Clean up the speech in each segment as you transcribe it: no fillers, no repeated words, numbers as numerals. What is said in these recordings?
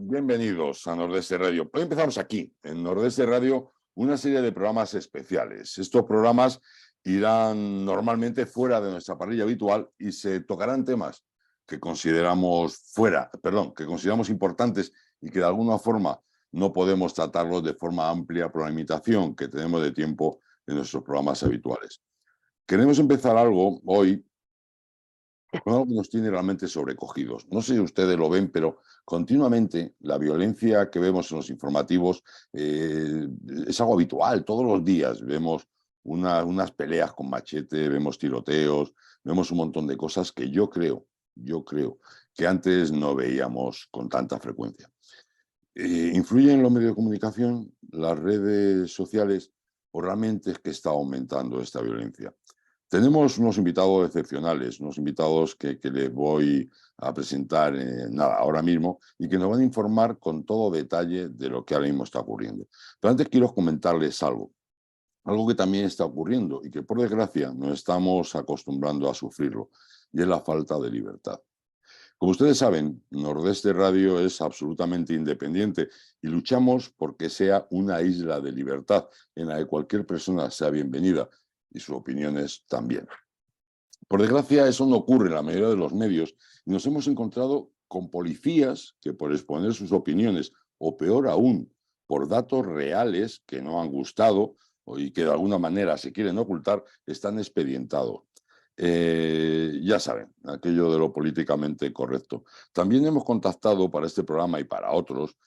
bienvenidos a Nordeste Radio. Hoy empezamos aquí, en Nordeste Radio, una serie de programas especiales. Estos programas irán normalmente fuera de nuestra parrilla habitual y se tocarán temas que consideramos que consideramos importantes y que de alguna forma no podemos tratarlos de forma amplia por la limitación que tenemos de tiempo en nuestros programas habituales. Queremos empezar algo hoy con algo que nos tiene realmente sobrecogidos. No sé si ustedes lo ven, pero continuamente la violencia que vemos en los informativos es algo habitual. Todos los días vemos unas peleas con machete, vemos tiroteos, vemos un montón de cosas que yo creo que antes no veíamos con tanta frecuencia. ¿Influyen los medios de comunicación, las redes sociales, o realmente es que está aumentando esta violencia? Tenemos unos invitados excepcionales, unos invitados que les voy a presentar ahora mismo y que nos van a informar con todo detalle de lo que ahora mismo está ocurriendo. Pero antes quiero comentarles algo que también está ocurriendo y que por desgracia nos estamos acostumbrando a sufrirlo, y es la falta de libertad. Como ustedes saben, Nordeste Radio es absolutamente independiente y luchamos porque sea una isla de libertad en la que cualquier persona sea bienvenida y sus opiniones también. Por desgracia, eso no ocurre en la mayoría de los medios y nos hemos encontrado con policías que por exponer sus opiniones, o peor aún, por datos reales que no han gustado y que de alguna manera se quieren ocultar, están expedientados. Ya saben, aquello de lo políticamente correcto. También hemos contactado para este programa y para otros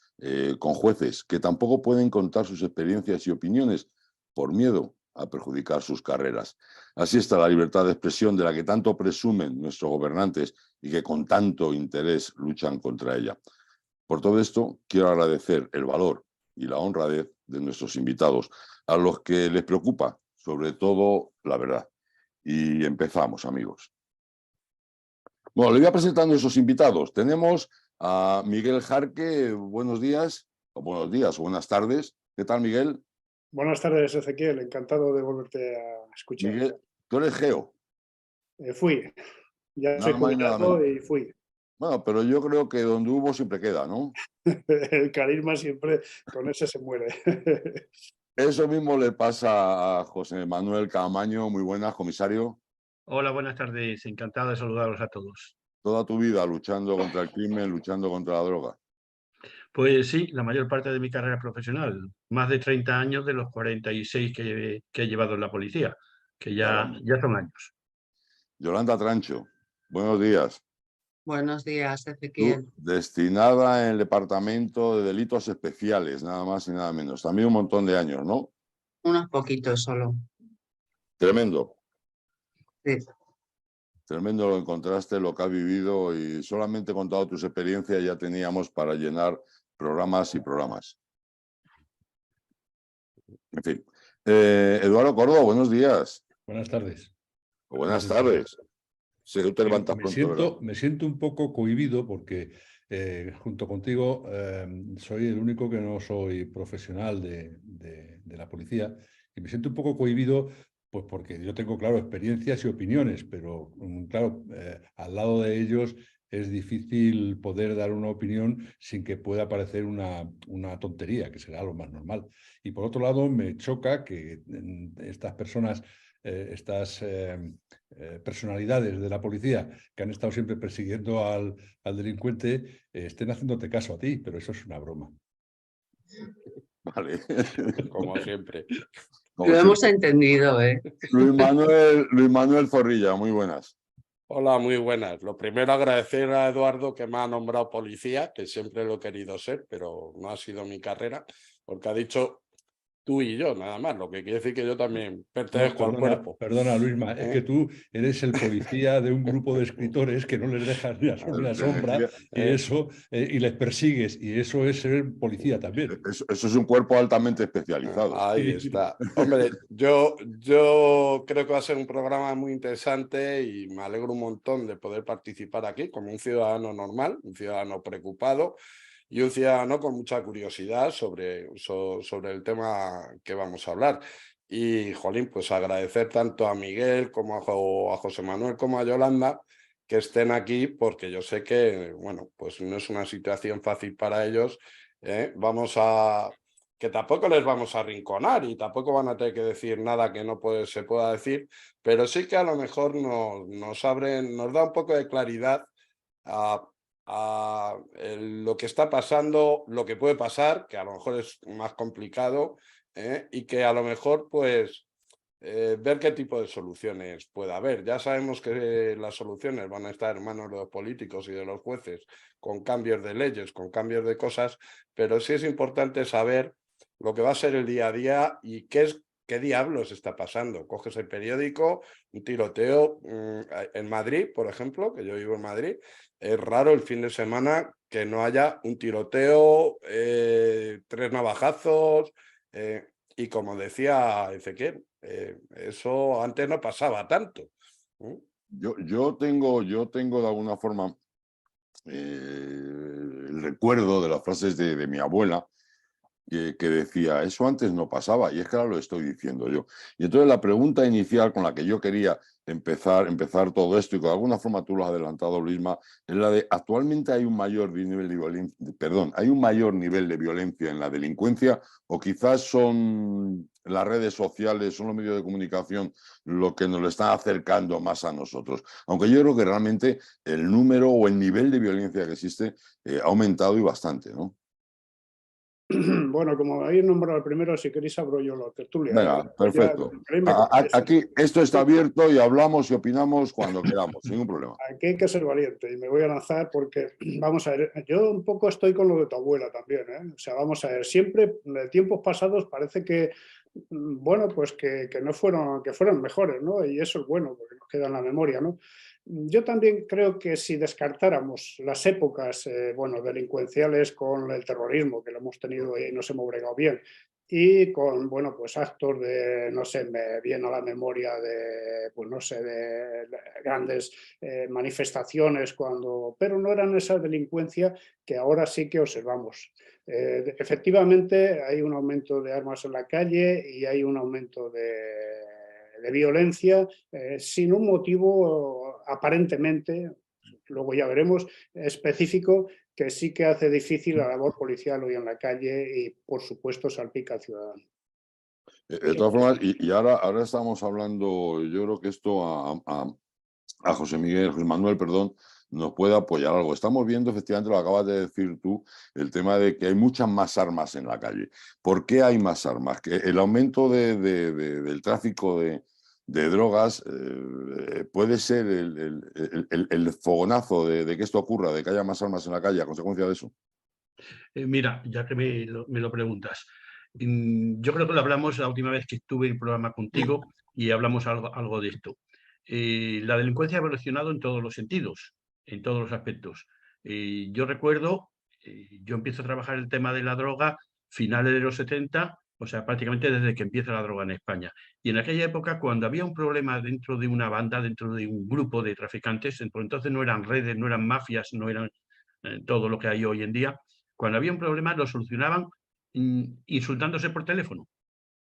con jueces que tampoco pueden contar sus experiencias y opiniones por miedo a perjudicar sus carreras. Así está la libertad de expresión de la que tanto presumen nuestros gobernantes y que con tanto interés luchan contra ella. Por todo esto, quiero agradecer el valor y la honradez de nuestros invitados, a los que les preocupa, sobre todo, la verdad. Y empezamos, amigos. Bueno, le voy a presentando a esos invitados. Tenemos a Miguel Jarque. Buenos días, o buenas tardes. ¿Qué tal, Miguel? Buenas tardes, Ezequiel. Encantado de volverte a escuchar. Miguel, tú eres geo. Fui. Ya Nada soy más y nada jubilado menos. y fui. Bueno, pero yo creo que donde hubo siempre queda, ¿no? El carisma siempre con ese se muere. Eso mismo le pasa a José Manuel Caamaño. Muy buenas, comisario. Hola, buenas tardes. Encantado de saludaros a todos. Toda tu vida luchando contra el crimen, luchando contra la droga. Pues sí, la mayor parte de mi carrera profesional, más de 30 años de los 46 que he llevado en la policía, que ya son años. Yolanda Trancho, buenos días. Buenos días, Tú, Ezequiel. destinada en el Departamento de Delitos Especiales, nada más y nada menos. También un montón de años, ¿no? Unos poquitos solo. Tremendo. Sí. Tremendo lo encontraste, lo que has vivido, y solamente contado tus experiencias ya teníamos para llenar programas y programas. En fin. Eduardo Córdoba, buenos días. Buenas tardes. O buenas tardes. Sé que te levantas Me pronto, ¿verdad? siento un poco cohibido porque junto contigo soy el único que no soy profesional de la policía, y me siento un poco cohibido pues porque yo tengo, claro, experiencias y opiniones, pero claro, al lado de ellos es difícil poder dar una opinión sin que pueda parecer una tontería, que será lo más normal. Y por otro lado, me choca que estas personas, personalidades de la policía que han estado siempre persiguiendo al delincuente, estén haciéndote caso a ti, pero eso es una broma. Vale. Como siempre. Lo hemos entendido, ¿eh? Luis Manuel Zorrilla, muy buenas. Hola, muy buenas. Lo primero, agradecer a Eduardo que me ha nombrado policía, que siempre lo he querido ser, pero no ha sido mi carrera, porque ha dicho tú y yo, nada más, lo que quiere decir que yo también pertenezco al cuerpo. Perdona, Luisma, es que tú eres el policía de un grupo de escritores que no les dejas ni a una sombra y les persigues, y eso es ser policía también. Eso es un cuerpo altamente especializado. Ahí está. Hombre, yo creo que va a ser un programa muy interesante y me alegro un montón de poder participar aquí como un ciudadano normal, un ciudadano preocupado y un ciudadano con mucha curiosidad sobre el tema que vamos a hablar. Y, jolín, pues agradecer tanto a Miguel como a José Manuel como a Yolanda, que estén aquí, porque yo sé que, bueno, pues no es una situación fácil para ellos. Que tampoco les vamos a arrinconar y tampoco van a tener que decir nada que no se pueda decir, pero sí que a lo mejor nos da un poco de claridad a lo que está pasando, lo que puede pasar, que a lo mejor es más complicado, y que a lo mejor pues ver qué tipo de soluciones puede haber. Ya sabemos que las soluciones van a estar en manos de los políticos y de los jueces, con cambios de leyes, con cambios de cosas, pero sí es importante saber lo que va a ser el día a día y qué diablos está pasando. Coges el periódico, un tiroteo en Madrid, por ejemplo, que yo vivo en Madrid, es raro el fin de semana que no haya un tiroteo, 3 navajazos, y como decía Ezequiel, eso antes no pasaba tanto. Yo tengo de alguna forma el recuerdo de las frases de mi abuela, que decía, eso antes no pasaba, y es que ahora lo estoy diciendo yo. Y entonces la pregunta inicial con la que yo quería empezar todo esto, y que de alguna forma tú lo has adelantado, Luisma, es la de, actualmente hay un mayor nivel de violencia, hay un mayor nivel de violencia en la delincuencia, o quizás son las redes sociales, son los medios de comunicación lo que nos lo están acercando más a nosotros. Aunque yo creo que realmente el número o el nivel de violencia que existe ha aumentado y bastante, ¿no? Bueno, como habéis nombrado el primero, si queréis abro yo la tertulia. Venga, perfecto. Aquí esto está abierto y hablamos y opinamos cuando queramos, ningún problema. Aquí hay que ser valiente y me voy a lanzar porque, vamos a ver, yo un poco estoy con lo de tu abuela también, ¿eh? O sea, vamos a ver, siempre de tiempos pasados parece que, bueno, pues que no fueron, que fueron mejores, ¿no? Y eso es bueno, porque nos queda en la memoria, ¿no? Yo también creo que si descartáramos las épocas, bueno, delincuenciales con el terrorismo, que lo hemos tenido y nos hemos bregado bien, y con, bueno, pues actos de, no sé, me viene a la memoria de, pues no sé, de grandes manifestaciones pero no eran esa delincuencia que ahora sí que observamos. Efectivamente, hay un aumento de armas en la calle y hay un aumento de violencia sin un motivo aparentemente, luego ya veremos, específico, que sí que hace difícil la labor policial hoy en la calle y, por supuesto, salpica al ciudadano. De todas formas, y ahora estamos hablando, yo creo que esto a José Manuel, perdón, nos puede apoyar algo. Estamos viendo, efectivamente, lo acabas de decir tú, el tema de que hay muchas más armas en la calle. ¿Por qué hay más armas? Que el aumento del tráfico de drogas puede ser el fogonazo de que esto ocurra, de que haya más armas en la calle a consecuencia de eso. Mira, ya que me lo preguntas, yo creo que lo hablamos la última vez que estuve en el programa contigo y hablamos algo de esto. La delincuencia ha evolucionado en todos los sentidos, en todos los aspectos. Yo recuerdo, yo empiezo a trabajar el tema de la droga finales de los 70, o sea, prácticamente desde que empieza la droga en España. Y en aquella época, cuando había un problema dentro de una banda, dentro de un grupo de traficantes, entonces no eran redes, no eran mafias, no eran todo lo que hay hoy en día. Cuando había un problema lo solucionaban insultándose por teléfono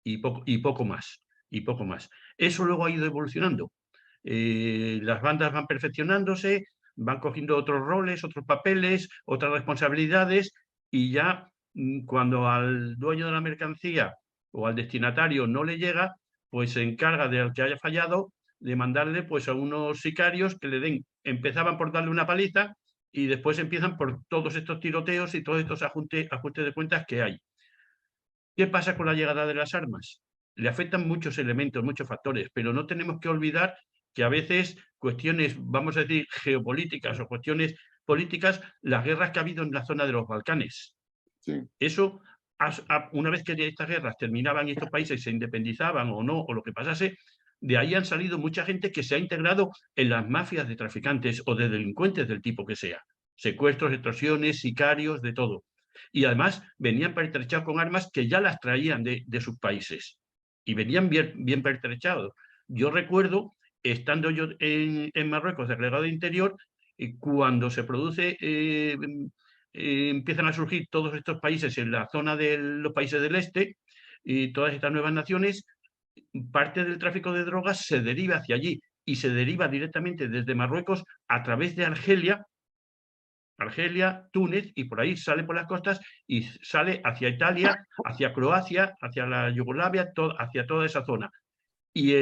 y poco más. Eso luego ha ido evolucionando. Las bandas van perfeccionándose, van cogiendo otros roles, otros papeles, otras responsabilidades y ya cuando al dueño de la mercancía o al destinatario no le llega, pues se encarga del que haya fallado de mandarle pues a unos sicarios que le den, empezaban por darle una paliza y después empiezan por todos estos tiroteos y todos estos ajustes de cuentas que hay. ¿Qué pasa con la llegada de las armas? Le afectan muchos elementos, muchos factores, pero no tenemos que olvidar que a veces cuestiones, vamos a decir, geopolíticas o cuestiones políticas, las guerras que ha habido en la zona de los Balcanes. Sí. Eso, una vez que estas guerras terminaban y estos países se independizaban o no, o lo que pasase, de ahí han salido mucha gente que se ha integrado en las mafias de traficantes o de delincuentes del tipo que sea. Secuestros, extorsiones, sicarios, de todo. Y además venían pertrechados con armas que ya las traían de sus países. Y venían bien pertrechados. Yo recuerdo, estando yo en Marruecos, delegado de Interior, cuando se produce, empiezan a surgir todos estos países en la zona de los países del este, y todas estas nuevas naciones, parte del tráfico de drogas se deriva hacia allí. y se deriva directamente desde Marruecos a través de Argelia, Túnez, y por ahí sale por las costas y sale hacia Italia, hacia Croacia, hacia la Yugoslavia, hacia toda esa zona. Y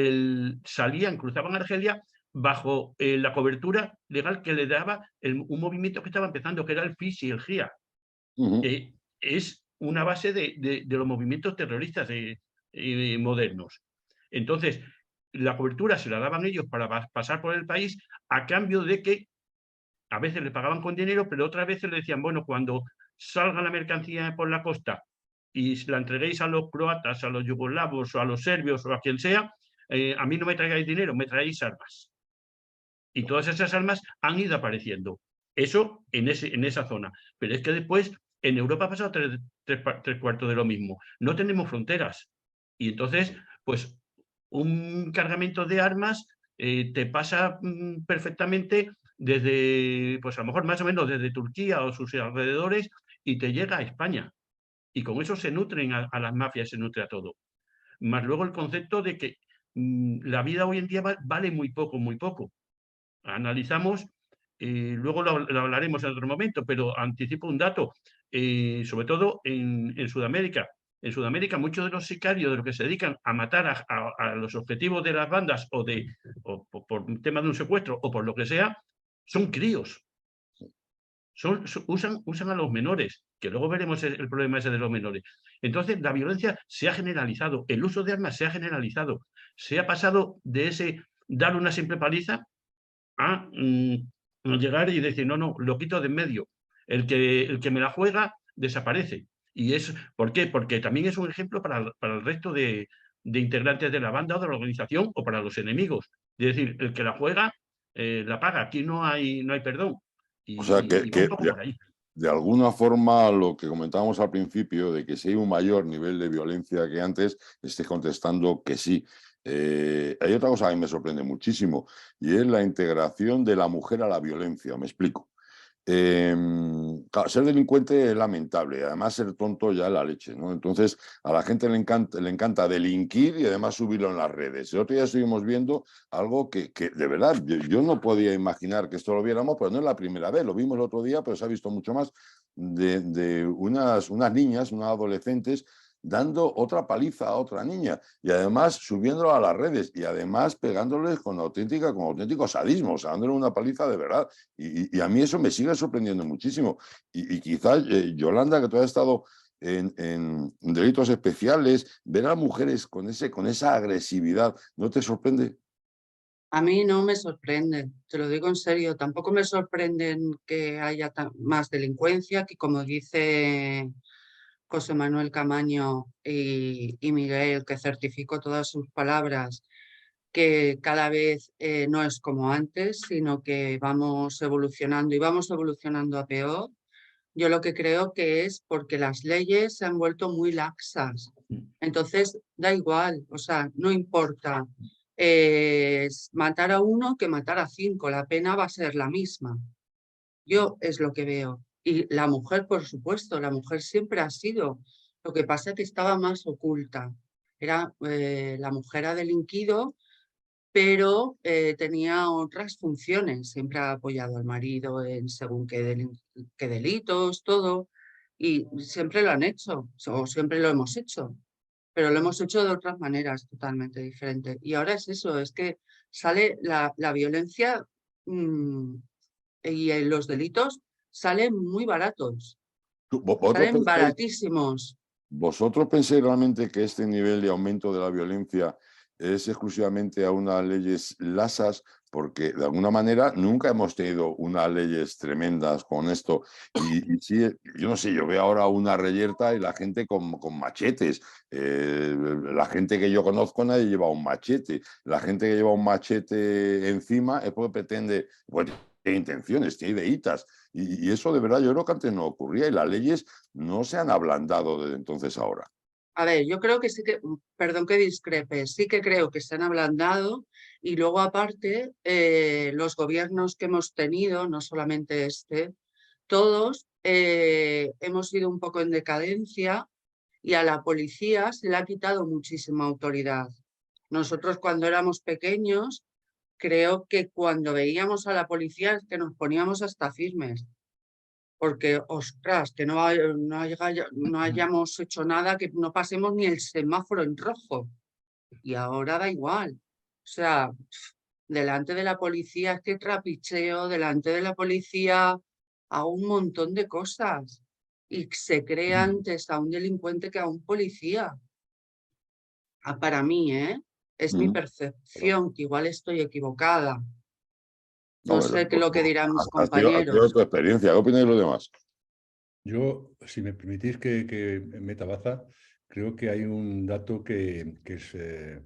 cruzaban Argelia bajo la cobertura legal que le daba un movimiento que estaba empezando, que era el FIS y el GIA. Es una base de los movimientos terroristas modernos. Entonces, la cobertura se la daban ellos para pasar por el país, a cambio de que a veces le pagaban con dinero, pero otras veces le decían, bueno, cuando salga la mercancía por la costa y la entreguéis a los croatas, a los yugoslavos o a los serbios o a quien sea, a mí no me traigáis dinero, me traéis armas. Y todas esas armas han ido apareciendo. Eso en esa zona. Pero es que después en Europa ha pasado tres cuartos de lo mismo. No tenemos fronteras. Y entonces, pues, un cargamento de armas te pasa perfectamente desde, pues a lo mejor más o menos desde Turquía o sus alrededores, y te llega a España. Y con eso se nutren a las mafias, se nutre a todo. Más luego el concepto de que la vida hoy en día vale muy poco, muy poco. Analizamos, luego lo hablaremos en otro momento, pero anticipo un dato, sobre todo en Sudamérica. En Sudamérica, muchos de los sicarios de los que se dedican a matar a los objetivos de las bandas o por tema de un secuestro o por lo que sea, son críos. Usan a los menores, que luego veremos el problema ese de los menores. Entonces, la violencia se ha generalizado, el uso de armas se ha generalizado, se ha pasado de ese dar una simple paliza a llegar y decir, no, lo quito de en medio. El que me la juega desaparece. ¿Por qué? Porque también es un ejemplo para el resto de integrantes de la banda o de la organización, o para los enemigos. Es decir, el que la juega, la paga. Aquí no hay perdón. O sea, que va un poco por ahí. De alguna forma lo que comentábamos al principio, de que si hay un mayor nivel de violencia que antes, estés contestando que sí. Hay otra cosa que me sorprende muchísimo, y es la integración de la mujer a la violencia. Me explico. Claro, ser delincuente es lamentable, además ser tonto ya es la leche, ¿no? Entonces a la gente le encanta delinquir y además subirlo en las redes. El otro día estuvimos viendo algo que de verdad yo no podía imaginar que esto lo viéramos, pero no es la primera vez, lo vimos el otro día, pero se ha visto mucho más, de unas niñas, unas adolescentes, dando otra paliza a otra niña y además subiéndolo a las redes y además pegándoles con auténtico sadismo, o sea, dándole una paliza de verdad. Y a mí eso me sigue sorprendiendo muchísimo. Y quizás, Yolanda, que tú has estado en delitos especiales, ver a mujeres con esa agresividad, ¿no te sorprende? A mí no me sorprende, te lo digo en serio. Tampoco me sorprende que haya más delincuencia, que como dice José Manuel Camaño y Miguel, que certifico todas sus palabras, que cada vez no es como antes, sino que vamos evolucionando y vamos evolucionando a peor. Yo lo que creo que es porque las leyes se han vuelto muy laxas. Entonces, da igual, o sea, no importa matar a uno que matar a 5, la pena va a ser la misma. Yo es lo que veo. Y la mujer, por supuesto, la mujer siempre ha sido. Lo que pasa es que estaba más oculta. La mujer ha delinquido, pero tenía otras funciones. Siempre ha apoyado al marido en según qué delitos, todo. Y siempre lo han hecho, o siempre lo hemos hecho. Pero lo hemos hecho de otras maneras totalmente diferentes. Y ahora es eso, es que sale la violencia y los delitos salen muy baratos, salen baratísimos. ¿Vosotros pensáis realmente que este nivel de aumento de la violencia es exclusivamente a unas leyes laxas? Porque de alguna manera nunca hemos tenido unas leyes tremendas con esto. Y sí, yo no sé, yo veo ahora una reyerta y la gente con machetes. La gente que yo conozco, nadie lleva un machete. La gente que lleva un machete encima es porque pretende, pues, tiene intenciones, tiene ideitas. Y eso de verdad yo creo que antes no ocurría y las leyes no se han ablandado desde entonces ahora. A ver, yo creo que sí que, perdón que discrepe, sí que creo que se han ablandado y luego aparte los gobiernos que hemos tenido, no solamente todos hemos ido un poco en decadencia y a la policía se le ha quitado muchísima autoridad. Nosotros cuando éramos pequeños, creo que cuando veíamos a la policía es que nos poníamos hasta firmes. Porque, ostras, que no hayamos hecho nada, que no pasemos ni el semáforo en rojo. Y ahora da igual. O sea, delante de la policía este trapicheo, delante de la policía hago un montón de cosas. Y se cree antes a un delincuente que a un policía. Para mí, ¿eh? Es mi percepción, que igual estoy equivocada. No sé qué es lo que dirán mis Ha sido tu compañeros. experiencia. ¿Qué opináis los demás? Yo, si me permitís que meta baza, creo que hay un dato que es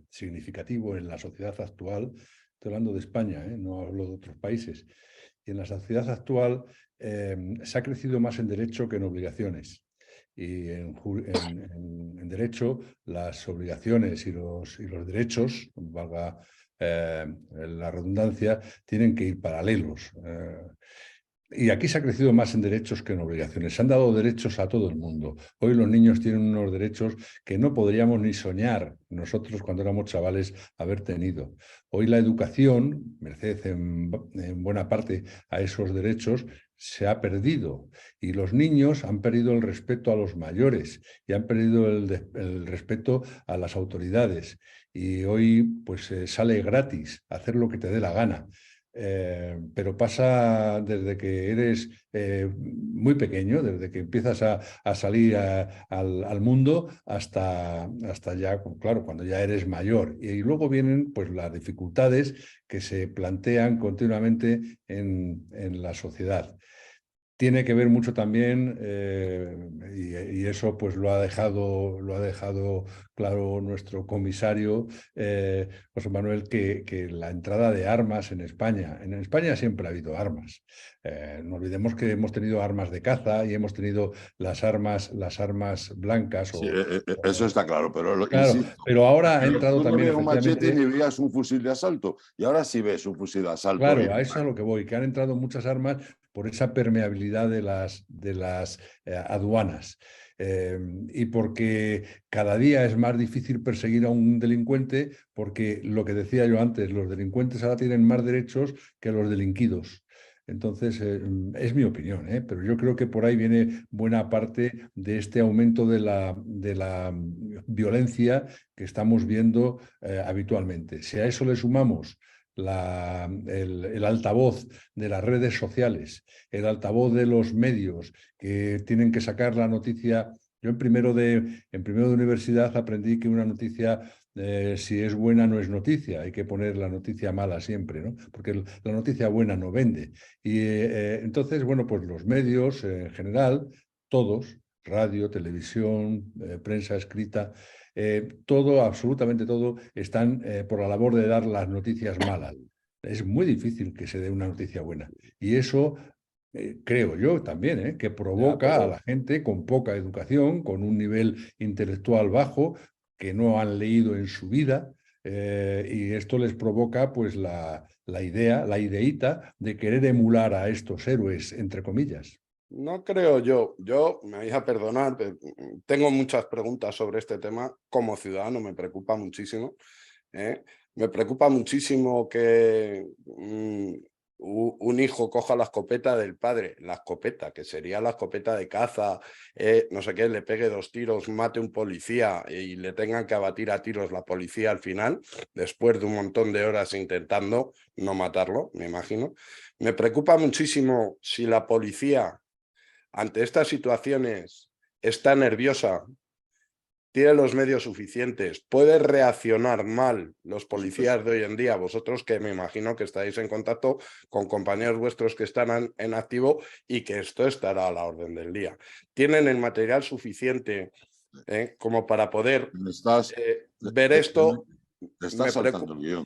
significativo en la sociedad actual. Estoy hablando de España, no hablo de otros países. Y en la sociedad actual se ha crecido más en derecho que en obligaciones. Y en derecho, las obligaciones y los derechos, valga la redundancia, tienen que ir paralelos. Y aquí se ha crecido más en derechos que en obligaciones. Se han dado derechos a todo el mundo. Hoy los niños tienen unos derechos que no podríamos ni soñar nosotros cuando éramos chavales haber tenido. Hoy la educación, merced en buena parte a esos derechos, se ha perdido. Y los niños han perdido el respeto a los mayores y han perdido el respeto a las autoridades. Y hoy pues sale gratis hacer lo que te dé la gana. Pero pasa desde que eres muy pequeño, desde que empiezas a salir al mundo hasta ya, claro, cuando ya eres mayor. Y luego vienen pues, las dificultades que se plantean continuamente en la sociedad. Tiene que ver mucho también, y eso pues lo ha dejado claro nuestro comisario José Manuel, que la entrada de armas en España siempre ha habido armas. No olvidemos que hemos tenido armas de caza y hemos tenido las armas blancas. Sí, eso está claro, pero Claro, insisto, pero ahora ha pero entrado tú no también veías un machete efectivamente. ni veías un fusil de asalto. Y ahora sí ves un fusil de asalto. Claro, a eso es a lo que voy, que han entrado muchas armas por esa permeabilidad de las aduanas. Y porque cada día es más difícil perseguir a un delincuente, porque lo que decía yo antes, los delincuentes ahora tienen más derechos que los delinquidos. Entonces, es mi opinión, pero yo creo que por ahí viene buena parte de este aumento de la violencia que estamos viendo habitualmente. Si a eso le sumamos el altavoz de las redes sociales, el altavoz de los medios que tienen que sacar la noticia. Yo en primero de universidad aprendí que una noticia, si es buena, no es noticia. Hay que poner la noticia mala siempre, ¿no? Porque la noticia buena no vende. Y entonces, bueno, pues los medios en general, todos, radio, televisión, prensa escrita, todo, absolutamente todo, están por la labor de dar las noticias malas. Es muy difícil que se dé una noticia buena. Y eso, creo yo también, que provoca a la gente con poca educación, con un nivel intelectual bajo, que no han leído en su vida, y esto les provoca pues la ideita de querer emular a estos héroes, entre comillas. No creo yo. Yo, me vais a perdonar, tengo muchas preguntas sobre este tema. Como ciudadano me preocupa muchísimo. Me preocupa muchísimo que un hijo coja la escopeta del padre, la escopeta, que sería la escopeta de caza, no sé qué, le pegue 2 tiros, mate a un policía y le tengan que abatir a tiros la policía al final, después de un montón de horas intentando no matarlo, me imagino. Me preocupa muchísimo si la policía ante estas situaciones está nerviosa, tiene los medios suficientes, puede reaccionar mal los policías de hoy en día, vosotros que me imagino que estáis en contacto con compañeros vuestros que están en activo y que esto estará a la orden del día. ¿Tienen el material suficiente como para poder ver esto? Te estás saltando el guión.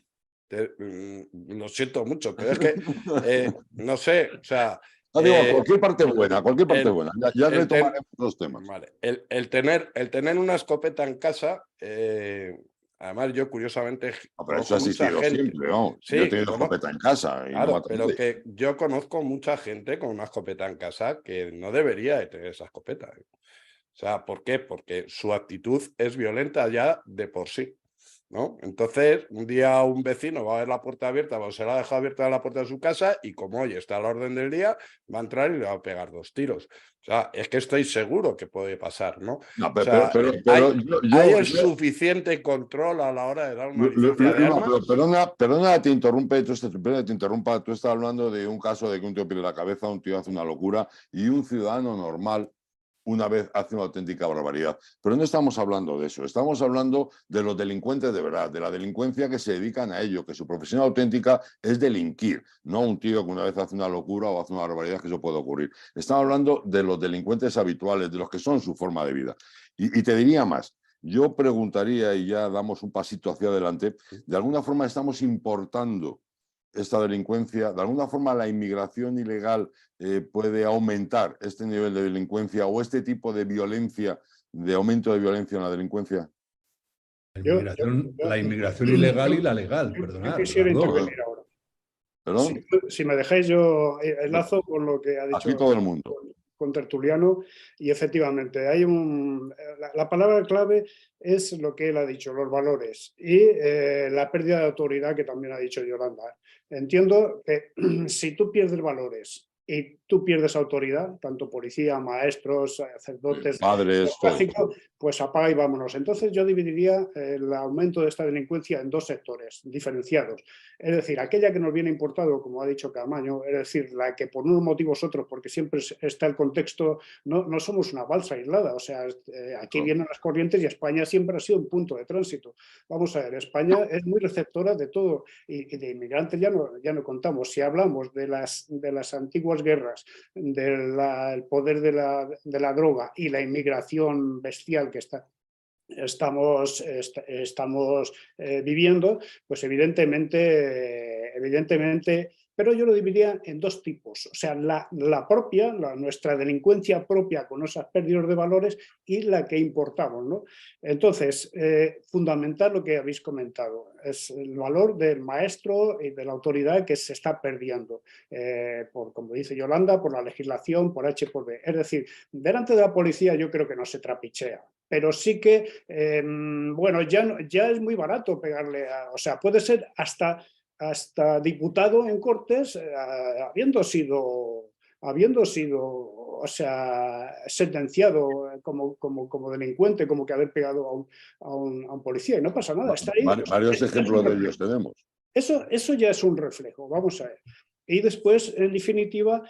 Lo siento mucho, pero es que, no sé, o sea... digo, cualquier parte buena. Ya retomaremos los temas. Vale. El tener una escopeta en casa, además yo curiosamente pero eso ha existido siempre, ¿no? Sí, yo he tenido escopeta en casa. Y claro, no pero que yo conozco mucha gente con una escopeta en casa que no debería de tener esa escopeta. O sea, ¿por qué? Porque su actitud es violenta ya de por sí. ¿no? Entonces, un día un vecino va a ver la puerta abierta, o se la ha dejado abierta la puerta de su casa y como hoy está a la orden del día, va a entrar y le va a pegar 2 tiros. O sea, es que estoy seguro que puede pasar, ¿no? No, O sea, hay el suficiente control a la hora de dar una licencia de armas. Perdona, te interrumpe, tú estás hablando de un caso de que un tío pierde la cabeza, un tío hace una locura y un ciudadano normal una vez hace una auténtica barbaridad. Pero no estamos hablando de eso, estamos hablando de los delincuentes de verdad, de la delincuencia que se dedican a ello, que su profesión auténtica es delinquir, no un tío que una vez hace una locura o hace una barbaridad, que eso puede ocurrir. Estamos hablando de los delincuentes habituales, de los que son su forma de vida. Y te diría más, yo preguntaría, y ya damos un pasito hacia adelante, de alguna forma estamos importando esta delincuencia, de alguna forma la inmigración ilegal puede aumentar este nivel de delincuencia o este tipo de violencia, de aumento de violencia en la delincuencia. La inmigración ilegal y la legal, perdonad. Yo quisiera intervenir ahora. ¿Perdón? Si me dejáis, yo enlazo con lo que ha dicho aquí todo el mundo. Con Tertuliano, y efectivamente hay la palabra clave es lo que él ha dicho, los valores y la pérdida de autoridad que también ha dicho Yolanda. Entiendo que si tú pierdes valores y tú pierdes autoridad, tanto policía, maestros, sacerdotes, padres, pues apaga y vámonos. Entonces yo dividiría el aumento de esta delincuencia en 2 sectores diferenciados. Es decir, aquella que nos viene importado, como ha dicho Caamaño, es decir, la que por unos motivos otros, porque siempre está el contexto, no somos una balsa aislada, o sea, aquí vienen las corrientes y España siempre ha sido un punto de tránsito. Vamos a ver, España es muy receptora de todo y de inmigrantes ya no contamos. Si hablamos de las antiguas guerras, del poder de la droga y la inmigración bestial que estamos viviendo, pues evidentemente, pero yo lo dividiría en 2 tipos, o sea, nuestra delincuencia propia con esas pérdidas de valores y la que importamos, ¿no? Entonces, fundamental lo que habéis comentado, es el valor del maestro y de la autoridad que se está perdiendo, como dice Yolanda, por la legislación, por H por B. Es decir, delante de la policía yo creo que no se trapichea, pero sí que, bueno, ya es muy barato pegarle o sea, puede ser hasta diputado en Cortes, habiendo sido, o sea, sentenciado como delincuente, como que haber pegado a un policía, y no pasa nada. Está ahí. Varios ejemplos de ellos tenemos. Eso ya es un reflejo, vamos a ver. Y después, en definitiva,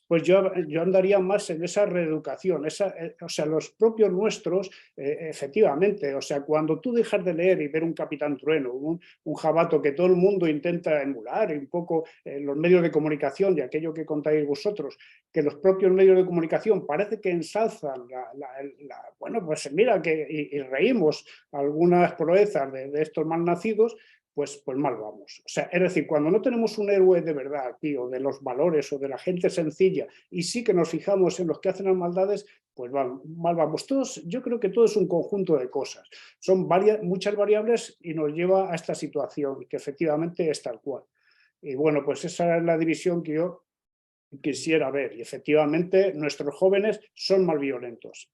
pues yo andaría más en esa reeducación, o sea, los propios nuestros, efectivamente, o sea, cuando tú dejas de leer y ver un Capitán Trueno, un Jabato que todo el mundo intenta emular, y un poco los medios de comunicación y aquello que contáis vosotros, que los propios medios de comunicación parece que ensalzan bueno, pues mira, y reímos algunas proezas de estos malnacidos, pues mal vamos. O sea, es decir, cuando no tenemos un héroe de verdad aquí, o de los valores, o de la gente sencilla, y sí que nos fijamos en los que hacen las maldades, pues mal vamos. Yo creo que todo es un conjunto de cosas. Son muchas variables y nos lleva a esta situación, que efectivamente es tal cual. Y bueno, pues esa es la división que yo quisiera ver. Y efectivamente, nuestros jóvenes son más violentos,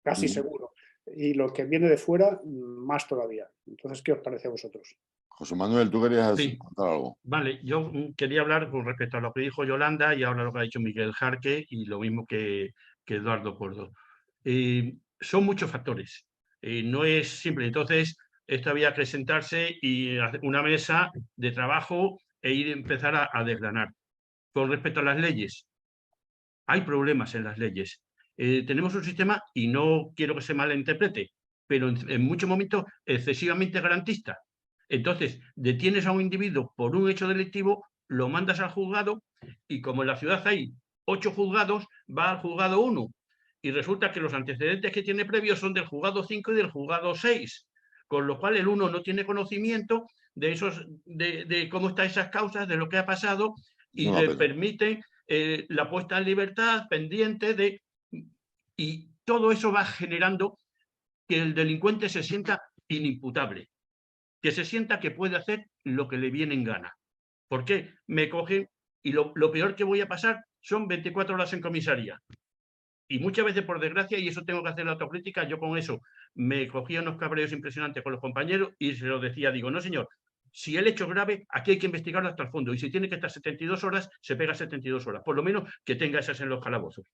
casi seguro. Y lo que viene de fuera, más todavía. Entonces, ¿qué os parece a vosotros? José Manuel, tú querías contar algo. Vale, yo quería hablar con respecto a lo que dijo Yolanda y ahora lo que ha dicho Miguel Jarque y lo mismo que Eduardo Pordo. Son muchos factores, no es simple. Entonces, esto había que sentarse y hacer una mesa de trabajo e empezar a desgranar. Con respecto a las leyes, hay problemas en las leyes. Tenemos un sistema, y no quiero que se malinterprete, pero en muchos momentos excesivamente garantista. Entonces, detienes a un individuo por un hecho delictivo, lo mandas al juzgado y como en la ciudad hay 8 juzgados, va al juzgado 1 y resulta que los antecedentes que tiene previos son del juzgado 5 y del juzgado 6, con lo cual el 1 no tiene conocimiento de cómo están esas causas, de lo que ha pasado y le permite la puesta en libertad pendiente y todo eso va generando que el delincuente se sienta inimputable, que se sienta que puede hacer lo que le viene en gana. ¿Por qué? Me cogen y lo peor que voy a pasar son 24 horas en comisaría. Y muchas veces, por desgracia, y eso tengo que hacer la autocrítica, yo con eso me cogía unos cabreos impresionantes con los compañeros y se lo decía, digo, no señor, si el hecho es grave, aquí hay que investigarlo hasta el fondo, y si tiene que estar 72 horas, se pega 72 horas, por lo menos que tenga esas en los calabozos.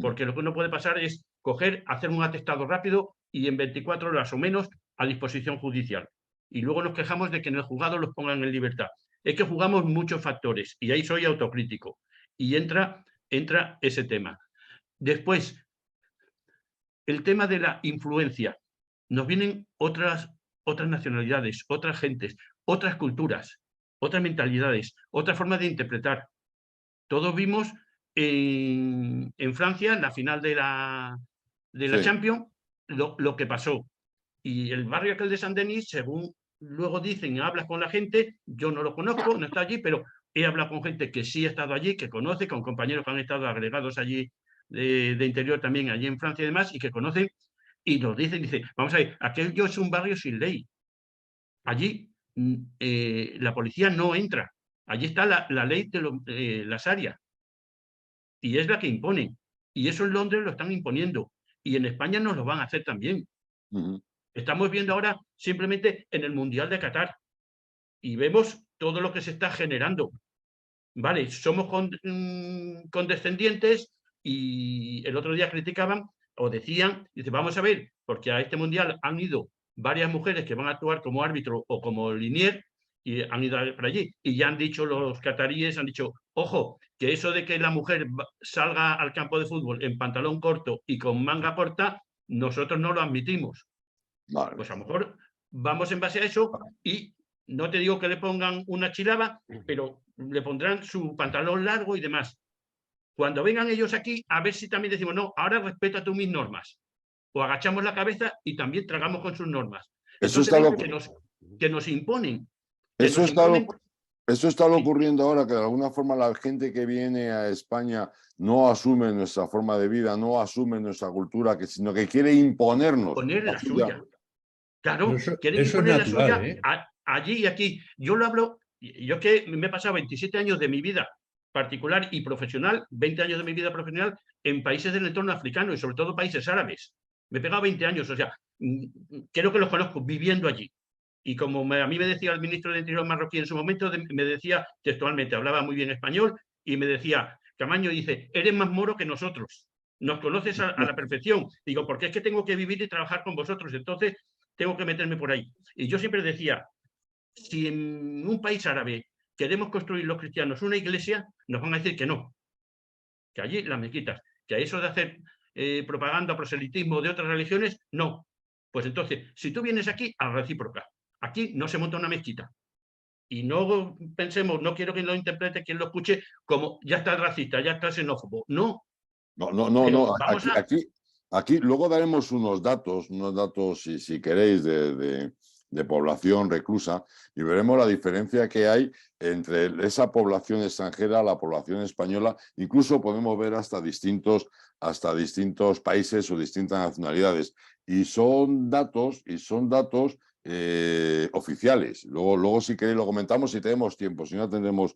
Porque lo que no puede pasar es coger, hacer un atestado rápido y en 24 horas o menos a disposición judicial. Y luego nos quejamos de que en el juzgado los pongan en libertad. Es que jugamos muchos factores y ahí soy autocrítico. Y entra ese tema. Después, el tema de la influencia. Nos vienen otras nacionalidades, otras gentes, otras culturas, otras mentalidades, otra forma de interpretar. Todos vimos en Francia, en la final de la Champions, lo que pasó. Y el barrio aquel de Saint-Denis, según luego dicen, hablas con la gente, yo no lo conozco, no está allí, pero he hablado con gente que sí ha estado allí, que conoce, con compañeros que han estado agregados allí de interior también, allí en Francia y demás, y que conocen, y nos dicen, vamos a ver, aquello es un barrio sin ley. Allí la policía no entra. Allí está la ley de las áreas. Y es la que imponen. Y eso en Londres lo están imponiendo. Y en España nos lo van a hacer también. Estamos viendo ahora simplemente en el Mundial de Qatar. Y vemos todo lo que se está generando. Vale, somos condescendientes y el otro día criticaban o decían, dice, vamos a ver, porque a este Mundial han ido varias mujeres que van a actuar como árbitro o como linier y han ido por allí. Y ya han dicho los cataríes, han dicho, ojo, que eso de que la mujer salga al campo de fútbol en pantalón corto y con manga corta, nosotros no lo admitimos. Vale. Pues a lo mejor vamos en base a eso y no te digo que le pongan una chilaba, pero le pondrán su pantalón largo y demás. Cuando vengan ellos aquí, a ver si también decimos, no, ahora respeta tú mis normas. O agachamos la cabeza y también tragamos con sus normas. Eso Entonces, está que nos imponen. Eso está ocurriendo ahora, que de alguna forma la gente que viene a España no asume nuestra forma de vida, no asume nuestra cultura, sino que quiere imponernos. Poner la suya. Claro, quieren eso imponer es natural, la suya allí y aquí. Yo lo hablo, yo que me he pasado 27 años de mi vida particular y profesional, 20 años de mi vida profesional en países del entorno africano y sobre todo países árabes. Me he pegado 20 años, o sea, creo que los conozco viviendo allí. Y como a mí me decía el ministro de Interior marroquí en su momento, me decía textualmente, hablaba muy bien español, y me decía, Camaño, dice, eres más moro que nosotros, nos conoces a la perfección. Digo, porque es que tengo que vivir y trabajar con vosotros, entonces tengo que meterme por ahí. Y yo siempre decía, si en un país árabe queremos construir los cristianos una iglesia, nos van a decir que no, que allí las mezquitas, que a eso de hacer propaganda, proselitismo de otras religiones, no. Pues entonces, si tú vienes aquí, a la recíproca. Aquí no se monta una mezquita. Y no pensemos, no quiero que lo interprete quien lo escuche como ya está racista, ya está xenófobo. No. No. Aquí luego daremos unos datos, si queréis, de población reclusa, y veremos la diferencia que hay entre esa población extranjera, la población española. Incluso podemos ver hasta distintos países o distintas nacionalidades. Y son datos oficiales. Luego, si queréis, lo comentamos si tenemos tiempo. Si no, tendremos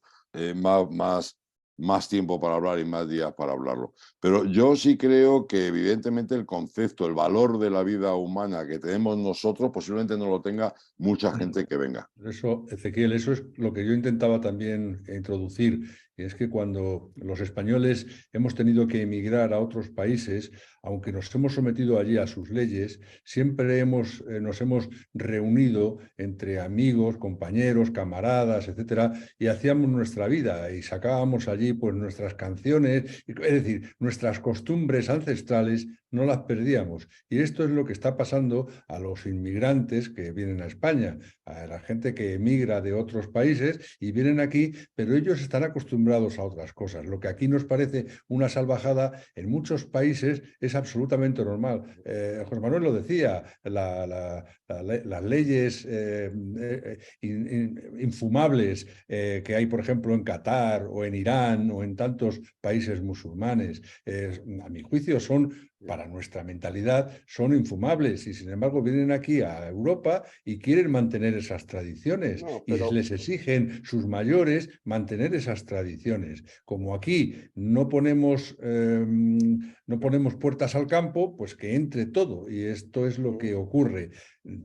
más tiempo para hablar y más días para hablarlo. Pero yo sí creo que evidentemente el concepto, el valor de la vida humana que tenemos nosotros, posiblemente no lo tenga mucha gente que venga. Eso, Ezequiel, eso es lo que yo intentaba también introducir. Y es que cuando los españoles hemos tenido que emigrar a otros países, aunque nos hemos sometido allí a sus leyes, siempre nos hemos reunido entre amigos, compañeros, camaradas, etcétera, y hacíamos nuestra vida y sacábamos allí pues nuestras canciones, es decir, nuestras costumbres ancestrales no las perdíamos. Y esto es lo que está pasando a los inmigrantes que vienen a España, a la gente que emigra de otros países y vienen aquí, pero ellos están acostumbrados a otras cosas. Lo que aquí nos parece una salvajada, en muchos países es absolutamente normal. José Manuel lo decía, las leyes infumables que hay, por ejemplo, en Qatar o en Irán o en tantos países musulmanes, a mi juicio son para nuestra mentalidad son infumables y sin embargo vienen aquí a Europa y quieren mantener esas tradiciones y les exigen sus mayores mantener esas tradiciones. Como aquí no ponemos puertas al campo, pues que entre todo y esto es lo que ocurre.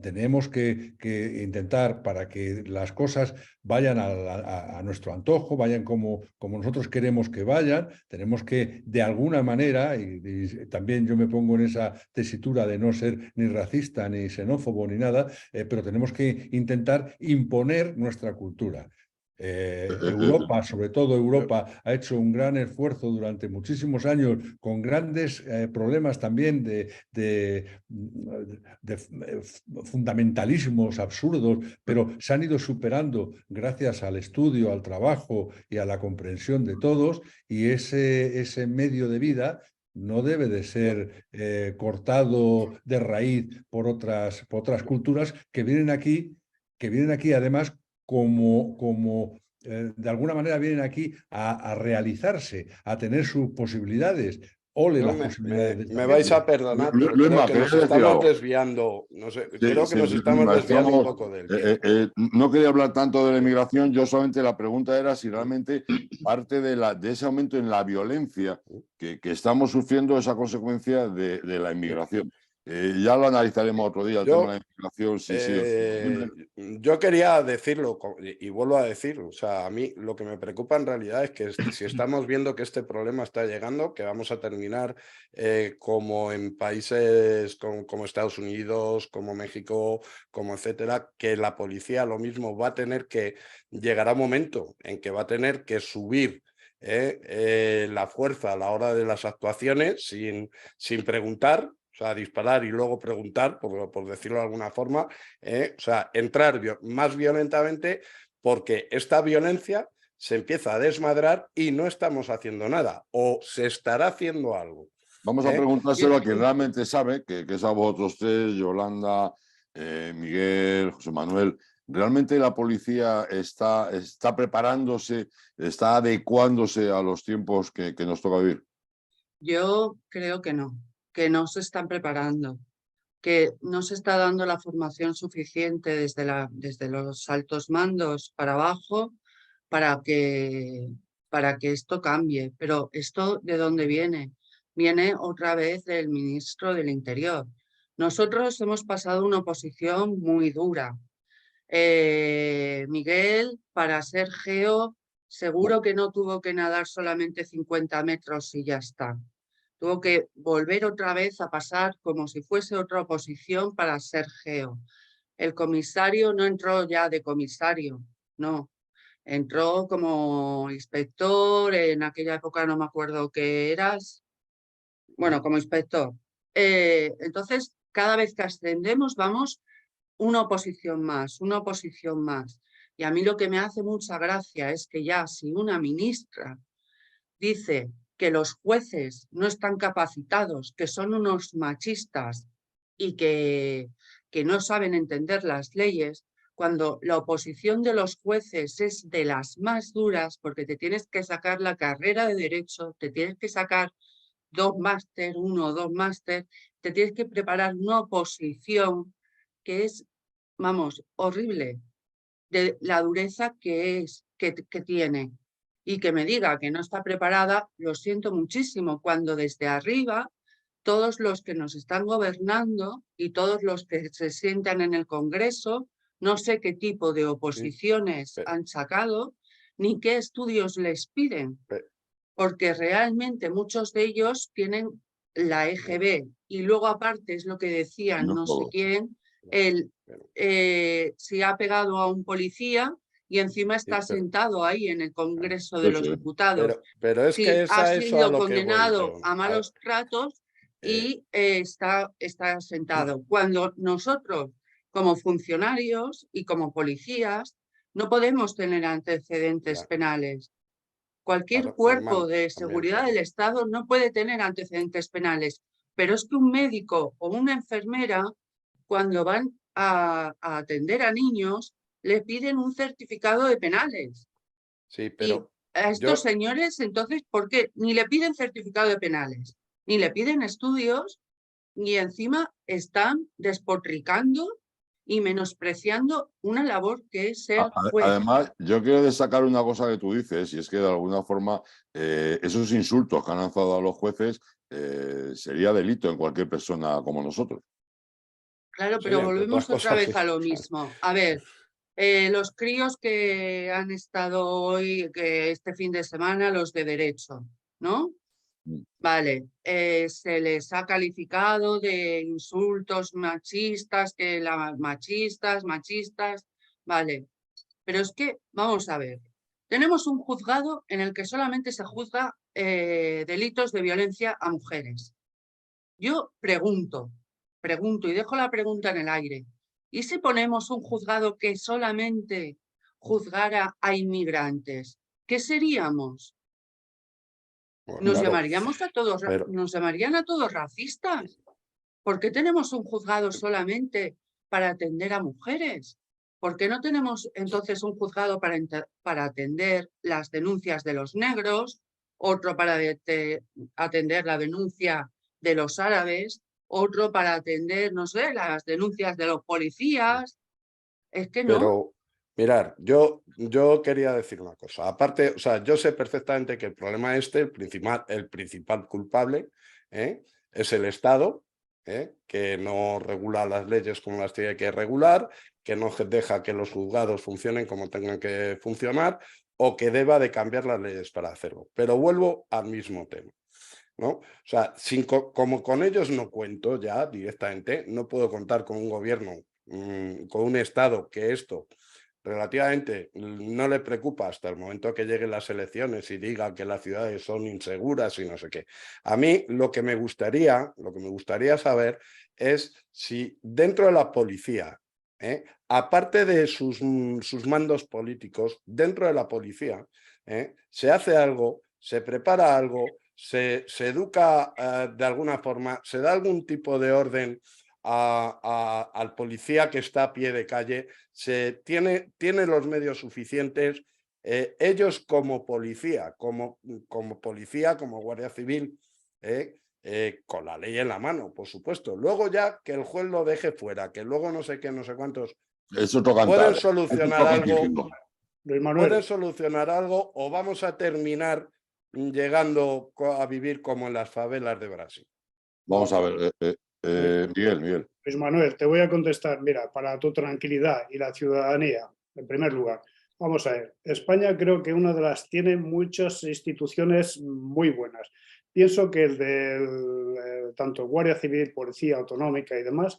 Tenemos que intentar para que las cosas vayan a nuestro antojo, vayan como nosotros queremos que vayan, tenemos que de alguna manera, y también yo me pongo en esa tesitura de no ser ni racista, ni xenófobo, ni nada, pero tenemos que intentar imponer nuestra cultura. Europa, sobre todo Europa, ha hecho un gran esfuerzo durante muchísimos años con grandes problemas también de fundamentalismos absurdos, pero se han ido superando gracias al estudio, al trabajo y a la comprensión de todos, y ese medio de vida no debe de ser cortado de raíz por otras culturas que vienen aquí además como de alguna manera vienen aquí a realizarse, a tener sus posibilidades. Ole las posibilidades de esta me vais a perdonar, pero creo que nos estamos desviando. No sé, creo que nos estamos desviando un poco del tiempo. No quería hablar tanto de la inmigración, yo solamente la pregunta era si realmente parte de ese aumento en la violencia que estamos sufriendo es a consecuencia de la inmigración. Ya lo analizaremos otro día, el tema de la inmigración. Yo quería decirlo, y vuelvo a decirlo, o sea, a mí lo que me preocupa en realidad es que si estamos viendo que este problema está llegando, que vamos a terminar como en países como Estados Unidos, como México, como etcétera, que la policía lo mismo va a tener que, llegará un momento en que va a tener que subir la fuerza a la hora de las actuaciones sin preguntar. O sea, disparar y luego preguntar, por decirlo de alguna forma, o sea, entrar más violentamente porque esta violencia se empieza a desmadrar y no estamos haciendo nada o se estará haciendo algo. Vamos a preguntárselo a quien realmente sabe, que es a vosotros tres, Yolanda, Miguel, José Manuel. ¿Realmente la policía está preparándose, está adecuándose a los tiempos que nos toca vivir? Yo creo que no se están preparando, que no se está dando la formación suficiente desde los altos mandos para abajo para que esto cambie. Pero ¿esto de dónde viene? Viene otra vez del ministro del Interior. Nosotros hemos pasado una oposición muy dura. Miguel, para ser geo, seguro que no tuvo que nadar solamente 50 metros y ya está. Tuvo que volver otra vez a pasar como si fuese otra oposición para ser geo. El comisario no entró ya de comisario, no. Entró como inspector, en aquella época no me acuerdo qué eras. Bueno, como inspector. Entonces, cada vez que ascendemos vamos una oposición más, una oposición más. Y a mí lo que me hace mucha gracia es que ya si una ministra dice que los jueces no están capacitados, que son unos machistas y que no saben entender las leyes, cuando la oposición de los jueces es de las más duras, porque te tienes que sacar la carrera de Derecho, te tienes que sacar 2 máster, 1 o 2 máster, te tienes que preparar una oposición que es, vamos, horrible, de la dureza que tiene. Y que me diga que no está preparada, lo siento muchísimo, cuando desde arriba todos los que nos están gobernando y todos los que se sientan en el Congreso, no sé qué tipo de oposiciones han sacado, ni qué estudios les piden, porque realmente muchos de ellos tienen la EGB y luego aparte es lo que decían no sé quién, si ha pegado a un policía y encima está sentado ahí en el Congreso de los Diputados. Pero es que ha sido condenado a malos tratos y está sentado. Cuando nosotros, como funcionarios y como policías, no podemos tener antecedentes penales. Cualquier cuerpo de seguridad del Estado no puede tener antecedentes penales, pero es que un médico o una enfermera, cuando van a atender a niños, le piden un certificado de penales. Sí, pero y a estos señores, entonces, ¿por qué? Ni le piden certificado de penales, ni le piden estudios, y encima están despotricando y menospreciando una labor que es ser juez. Además, yo quiero destacar una cosa que tú dices, y es que de alguna forma esos insultos que han lanzado a los jueces sería delito en cualquier persona como nosotros. Claro, Sí, pero entre volvemos otras otra cosas, vez sí. a lo mismo. A ver, los críos que han estado hoy, que este fin de semana, los de derecho, ¿no? Mm. Vale, se les ha calificado de insultos machistas, machistas, vale. Pero es que, vamos a ver, tenemos un juzgado en el que solamente se juzga delitos de violencia a mujeres. Yo pregunto y dejo la pregunta en el aire. ¿Y si ponemos un juzgado que solamente juzgara a inmigrantes? ¿Qué seríamos? Pues Nos claro, llamaríamos a todos, pero, nos llamarían a todos racistas. ¿Por qué tenemos un juzgado solamente para atender a mujeres? ¿Por qué no tenemos entonces un juzgado para atender las denuncias de los negros, otro para atender la denuncia de los árabes, otro para atender, no sé, las denuncias de los policías? Es que no. pero mirar, yo quería decir una cosa. Aparte, o sea, yo sé perfectamente que el problema el principal culpable es el Estado, que no regula las leyes como las tiene que regular, que no deja que los juzgados funcionen como tengan que funcionar o que deba de cambiar las leyes para hacerlo. Pero vuelvo al mismo tema, ¿no? O sea, como con ellos no cuento ya directamente, no puedo contar con un gobierno, con un Estado que esto relativamente no le preocupa hasta el momento que lleguen las elecciones y diga que las ciudades son inseguras y no sé qué. A mí lo que me gustaría saber es si dentro de la policía, aparte de sus mandos políticos, dentro de la policía, se hace algo, se prepara algo, se educa de alguna forma, se da algún tipo de orden al policía que está a pie de calle, tiene los medios suficientes, ellos como policía, como Guardia Civil, con la ley en la mano, por supuesto. Luego ya que el juez lo deje fuera, que luego no sé qué, no sé cuántos, Es otro cantar. pueden Es solucionar otro algo, capítulo. Luis Manuel, pueden solucionar algo o vamos a terminar llegando a vivir como en las favelas de Brasil. Vamos a ver, Miguel. Luis Manuel, te voy a contestar, mira, para tu tranquilidad y la ciudadanía, en primer lugar. Vamos a ver, España creo que tiene muchas instituciones muy buenas. Pienso que tanto Guardia Civil, Policía Autonómica y demás,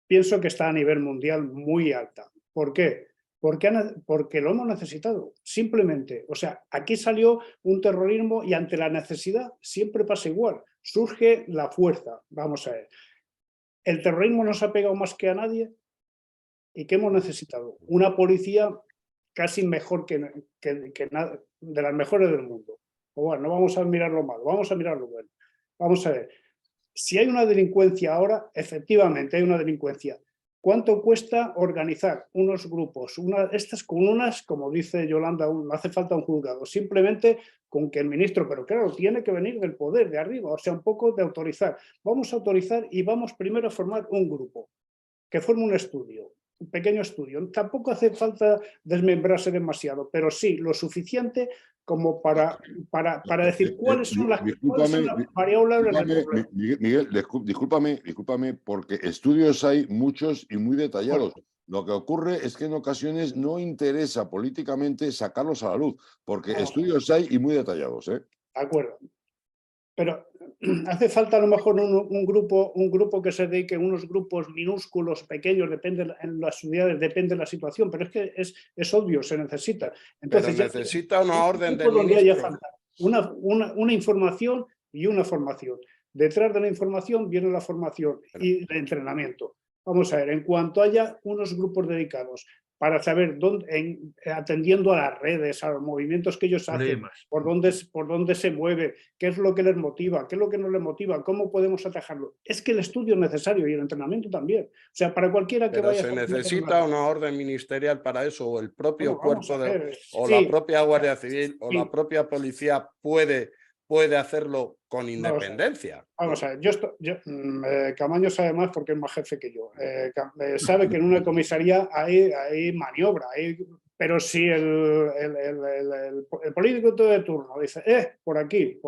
pienso que está a nivel mundial muy alta. ¿Por qué? Porque lo hemos necesitado, simplemente. O sea, aquí salió un terrorismo y ante la necesidad siempre pasa igual. Surge la fuerza. Vamos a ver. El terrorismo nos ha pegado más que a nadie. ¿Y qué hemos necesitado? Una policía casi mejor que de las mejores del mundo. O bueno, no vamos a mirar lo malo, vamos a mirar lo bueno. Vamos a ver. Si hay una delincuencia ahora, efectivamente hay una delincuencia. ¿Cuánto cuesta organizar unos grupos? Estas con como dice Yolanda, no hace falta un juzgado, simplemente con que el ministro, pero claro, tiene que venir del poder, de arriba, o sea, un poco de autorizar. Vamos a autorizar y vamos primero a formar un grupo, que forme un estudio, un pequeño estudio. Tampoco hace falta desmembrarse demasiado, pero sí lo suficiente como para decir cuáles son las variables del problema. Miguel, discúlpame, porque estudios hay muchos y muy detallados. Bueno, lo que ocurre es que en ocasiones no interesa políticamente sacarlos a la luz, porque estudios hay y muy detallados. De acuerdo. Pero hace falta a lo mejor un grupo que se dedique, unos grupos minúsculos, pequeños, depende en las ciudades, depende de la situación, pero es que es obvio, se necesita. Entonces, pero necesita una orden del donde haya ministro. falta una información y una formación. Detrás de la información viene la formación y el entrenamiento. Vamos a ver, en cuanto haya unos grupos dedicados para saber atendiendo a las redes, a los movimientos que ellos hacen, por dónde se mueve, qué es lo que les motiva, qué es lo que no les motiva, cómo podemos atajarlo. Es que el estudio es necesario y el entrenamiento también. O sea, para cualquiera que vaya... Pero se necesita una orden ministerial para eso, o el propio cuerpo, la propia Guardia Civil, o la propia policía puede puede hacerlo con independencia. Vamos a ver, Camaño sabe más porque es más jefe que yo. Sabe que en una comisaría hay maniobra, pero si el político de turno dice, por aquí,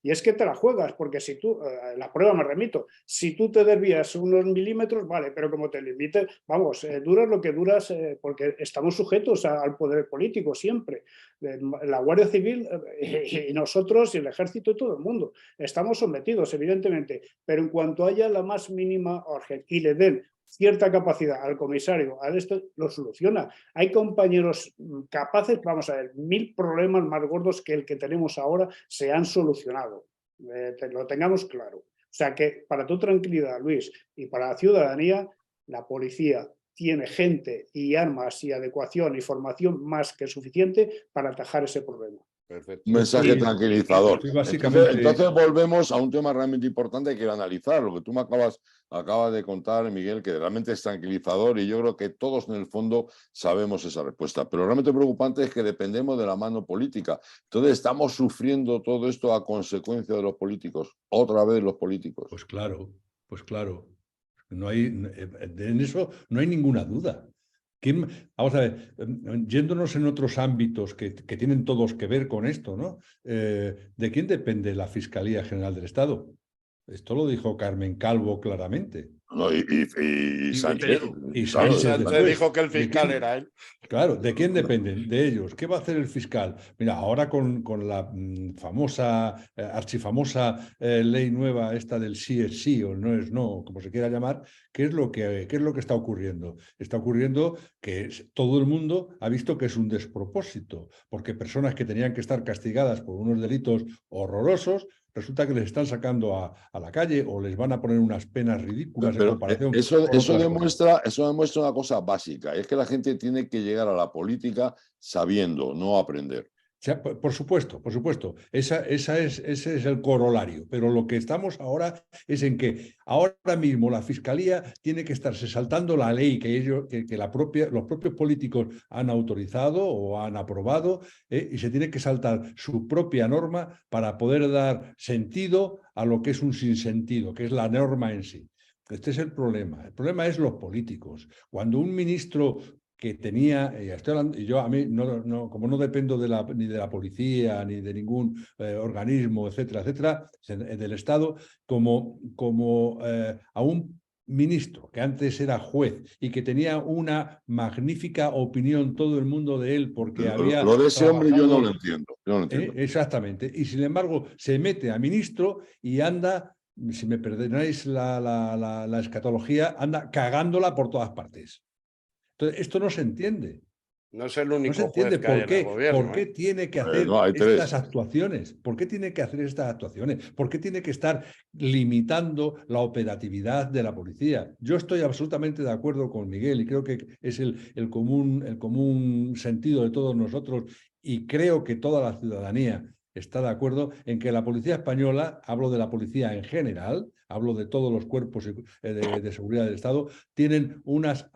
y es que te la juegas, porque si tú, la prueba me remito, si tú te desvías unos milímetros, vale, pero como te limites, vamos, duras lo que duras, porque estamos sujetos al poder político siempre. La Guardia Civil y nosotros y el Ejército y todo el mundo estamos sometidos, evidentemente, pero en cuanto haya la más mínima urgencia y le den cierta capacidad al comisario, a esto lo soluciona. Hay compañeros capaces, vamos a ver, 1000 problemas más gordos que el que tenemos ahora se han solucionado. Lo tengamos claro. O sea que para tu tranquilidad, Luis, y para la ciudadanía, la policía tiene gente y armas y adecuación y formación más que suficiente para atajar ese problema. Perfecto. Un mensaje Sí, tranquilizador. sí, básicamente... Entonces volvemos a un tema realmente importante que quiero analizar. Lo que tú me acabas de contar, Miguel, que realmente es tranquilizador y yo creo que todos en el fondo sabemos esa respuesta. Pero realmente preocupante es que dependemos de la mano política. Entonces estamos sufriendo todo esto a consecuencia de los políticos. Otra vez los políticos. Pues claro. En eso no hay ninguna duda. Vamos a ver, yéndonos en otros ámbitos que tienen todos que ver con esto, ¿no? ¿De quién depende la Fiscalía General del Estado? Esto lo dijo Carmen Calvo claramente. No, y Sánchez. Y Claro, Sánchez Sánchez dijo que el fiscal era él. Claro, ¿de quién dependen? De ellos. ¿Qué va a hacer el fiscal? Mira, ahora con la famosa, archifamosa ley nueva esta del sí es sí o no es no, como se quiera llamar, ¿qué es lo que está ocurriendo? Está ocurriendo que todo el mundo ha visto que es un despropósito, porque personas que tenían que estar castigadas por unos delitos horrorosos, resulta que les están sacando a la calle o les van a poner unas penas ridículas en comparación eso demuestra una cosa básica, es que la gente tiene que llegar a la política sabiendo, no aprender. O sea, por supuesto. Ese es el corolario. Pero lo que estamos ahora es en que ahora mismo la Fiscalía tiene que estarse saltando la ley que los propios políticos han autorizado o han aprobado y se tiene que saltar su propia norma para poder dar sentido a lo que es un sinsentido, que es la norma en sí. Este es el problema. El problema es los políticos. Cuando un ministro que tenía, estoy hablando, y yo a mí, como no dependo ni de la policía, ni de ningún organismo, etcétera, del Estado, como a un ministro que antes era juez y que tenía una magnífica opinión todo el mundo de él porque había... Lo de ese hombre yo no lo entiendo. Exactamente. Y sin embargo se mete a ministro y anda, si me perdonáis la escatología, anda cagándola por todas partes. Entonces, esto no se entiende. No es el único no se entiende juez que hay en el gobierno, por qué tiene que hacer estas actuaciones. ¿Por qué tiene que hacer estas actuaciones? ¿Por qué tiene que estar limitando la operatividad de la policía? Yo estoy absolutamente de acuerdo con Miguel y creo que es el común sentido de todos nosotros y creo que toda la ciudadanía está de acuerdo en que la policía española, hablo de la policía en general, hablo de todos los cuerpos de seguridad del Estado, tienen unas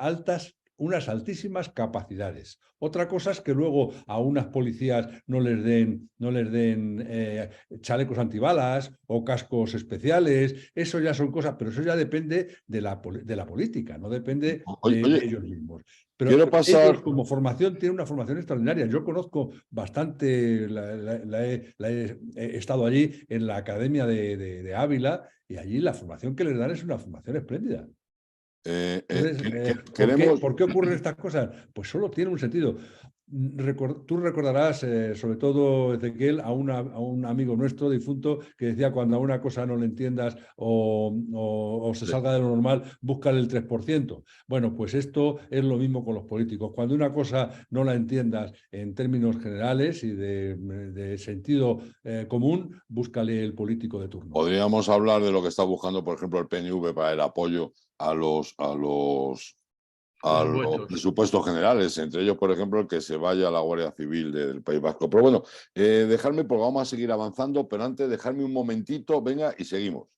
altísimas capacidades. Otra cosa es que luego a unas policías no les den chalecos antibalas o cascos especiales. Eso ya son cosas, pero eso ya depende de la política, no depende de ellos mismos. Pero ellos como formación tienen una formación extraordinaria. Yo conozco bastante, he estado allí en la Academia de Ávila y allí la formación que les dan es una formación espléndida. ¿Por qué ocurren estas cosas? Pues solo tiene un sentido. Tú recordarás, sobre todo, Ezequiel, a un amigo nuestro difunto que decía: cuando a una cosa no le entiendas o se salga de lo normal, búscale el 3%. Bueno, pues esto es lo mismo con los políticos. Cuando una cosa no la entiendas en términos generales y de sentido común, búscale el político de turno. Podríamos hablar de lo que está buscando, por ejemplo, el PNV para el apoyo a los presupuestos generales, entre ellos, por ejemplo, el que se vaya a la Guardia Civil del País Vasco. Pero bueno, dejadme, porque vamos a seguir avanzando, pero antes dejadme un momentito, venga, y seguimos.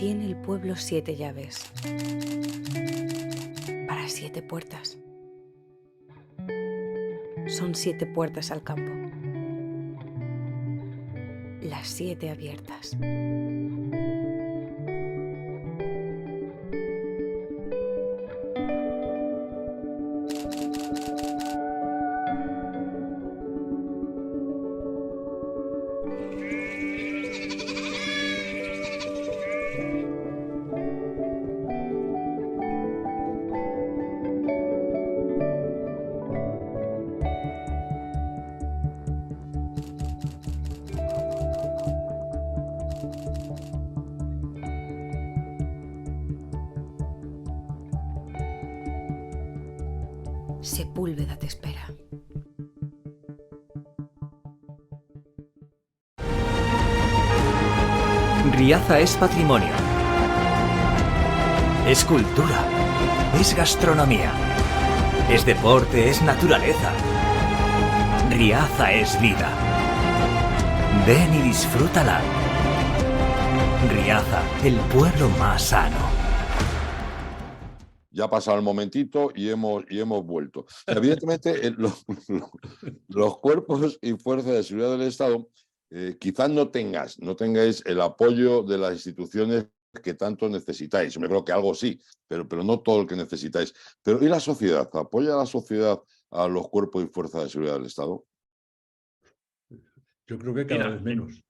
Tiene el pueblo 7 llaves para 7 puertas. Son 7 puertas al campo. Las 7 abiertas. Sepúlveda te espera. Riaza es patrimonio. Es cultura. Es gastronomía. Es deporte, es naturaleza. Riaza es vida. Ven y disfrútala. Riaza, el pueblo más sano. Ya ha pasado el momentito y hemos vuelto. Evidentemente, los cuerpos y fuerzas de seguridad del Estado quizás no tengáis el apoyo de las instituciones que tanto necesitáis. Yo creo que algo sí, pero no todo el que necesitáis. Pero ¿y la sociedad? ¿Apoya la sociedad a los cuerpos y fuerzas de seguridad del Estado? Yo creo que cada vez menos.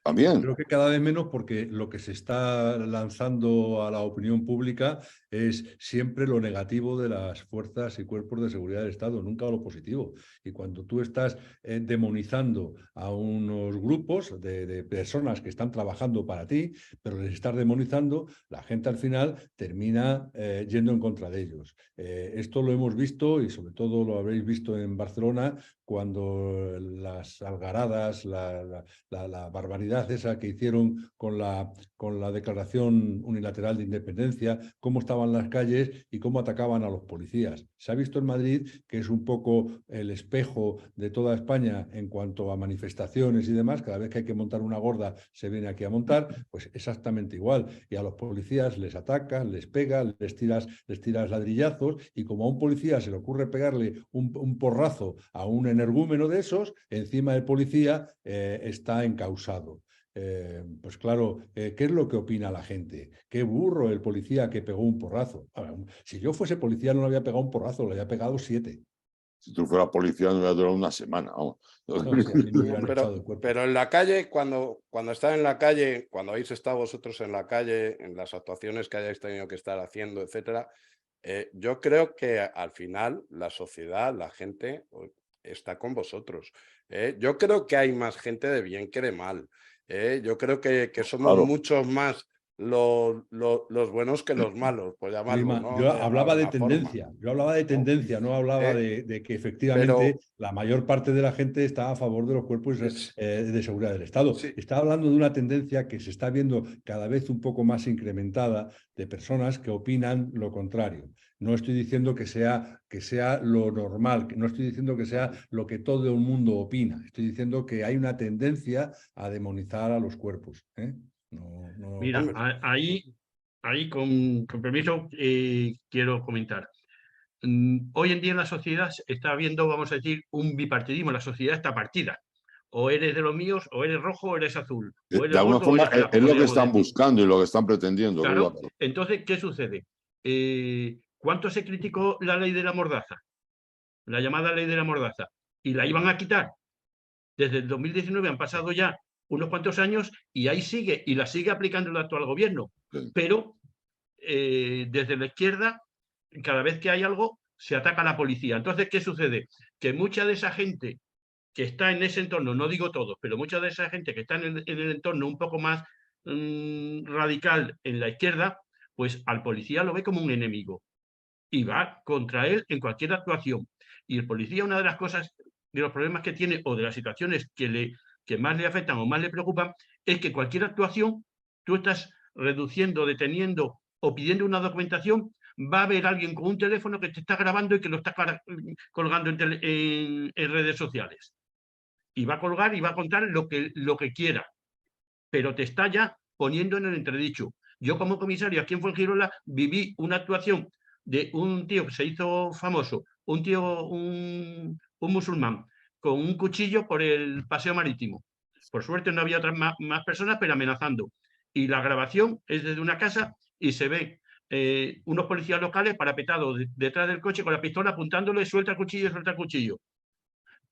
También. Creo que cada vez menos, porque lo que se está lanzando a la opinión pública es siempre lo negativo de las fuerzas y cuerpos de seguridad del Estado, nunca lo positivo. Y cuando tú estás demonizando a unos grupos de personas que están trabajando para ti, pero les estás demonizando, la gente al final termina yendo en contra de ellos. Esto lo hemos visto, y sobre todo lo habréis visto en Barcelona, cuando las algaradas, la barbaridad esa que hicieron con la declaración unilateral de independencia, cómo estaban las calles y cómo atacaban a los policías. Se ha visto en Madrid, que es un poco el espejo de toda España en cuanto a manifestaciones y demás. Cada vez que hay que montar una gorda se viene aquí a montar, pues exactamente igual. Y a los policías les atacas, les pegas, les tiras ladrillazos, y como a un policía se le ocurre pegarle un porrazo a un energúmeno de esos, encima del policía está encausado. Pues claro, ¿qué es lo que opina la gente? Qué burro el policía que pegó un porrazo. Si yo fuese policía no le había pegado un porrazo, le había pegado 7. Si tú fueras policía no hubiera durado una semana. No, sí, a mí me hubieran echado el cuerpo. Pero en la calle, cuando estás en la calle, cuando habéis estado vosotros en la calle, en las actuaciones que hayáis tenido que estar haciendo, etcétera, yo creo que al final la sociedad, la gente está con vosotros. Yo creo que hay más gente de bien que de mal. Yo creo que somos muchos más los buenos que los malos, pues llamarlo, ¿no? Yo hablaba de tendencia, no hablaba de que efectivamente la mayor parte de la gente está a favor de los cuerpos de seguridad del Estado. Sí. Está hablando de una tendencia que se está viendo cada vez un poco más incrementada, de personas que opinan lo contrario. No estoy diciendo que sea lo normal, no estoy diciendo que sea lo que todo el mundo opina, estoy diciendo que hay una tendencia a demonizar a los cuerpos. Mira, ahí con permiso quiero comentar. Hoy en día en la sociedad está habiendo, vamos a decir, un bipartidismo. La sociedad está partida. O eres de los míos, o eres rojo, o eres azul. O eres de alguna gordo, forma es lo que están buscando y lo que están pretendiendo. Claro. Entonces, ¿qué sucede? ¿Cuánto se criticó la ley de la mordaza? La llamada ley de la mordaza. Y la iban a quitar. Desde el 2019 han pasado ya unos cuantos años y ahí sigue, y la sigue aplicando el actual gobierno. Sí. Pero desde la izquierda, cada vez que hay algo, se ataca a la policía. Entonces, ¿qué sucede? Que mucha de esa gente que está en ese entorno, no digo todos, pero mucha de esa gente que está en el entorno un poco más radical en la izquierda, pues al policía lo ve como un enemigo y va contra él en cualquier actuación. Y el policía, una de las cosas, de los problemas que tiene, o de las situaciones que más le afectan o más le preocupan, es que cualquier actuación, tú estás reduciendo, deteniendo o pidiendo una documentación, va a haber alguien con un teléfono que te está grabando y que lo está colgando en redes sociales. Y va a colgar y va a contar lo que quiera, pero te está ya poniendo en el entredicho. Yo como comisario aquí en Fuengirola viví una actuación de un tío que se hizo famoso, un musulmán, con un cuchillo por el paseo marítimo. Por suerte no había otras más personas, pero amenazando. Y la grabación es desde una casa y se ve unos policías locales parapetados detrás del coche con la pistola apuntándole, suelta el cuchillo, suelta el cuchillo.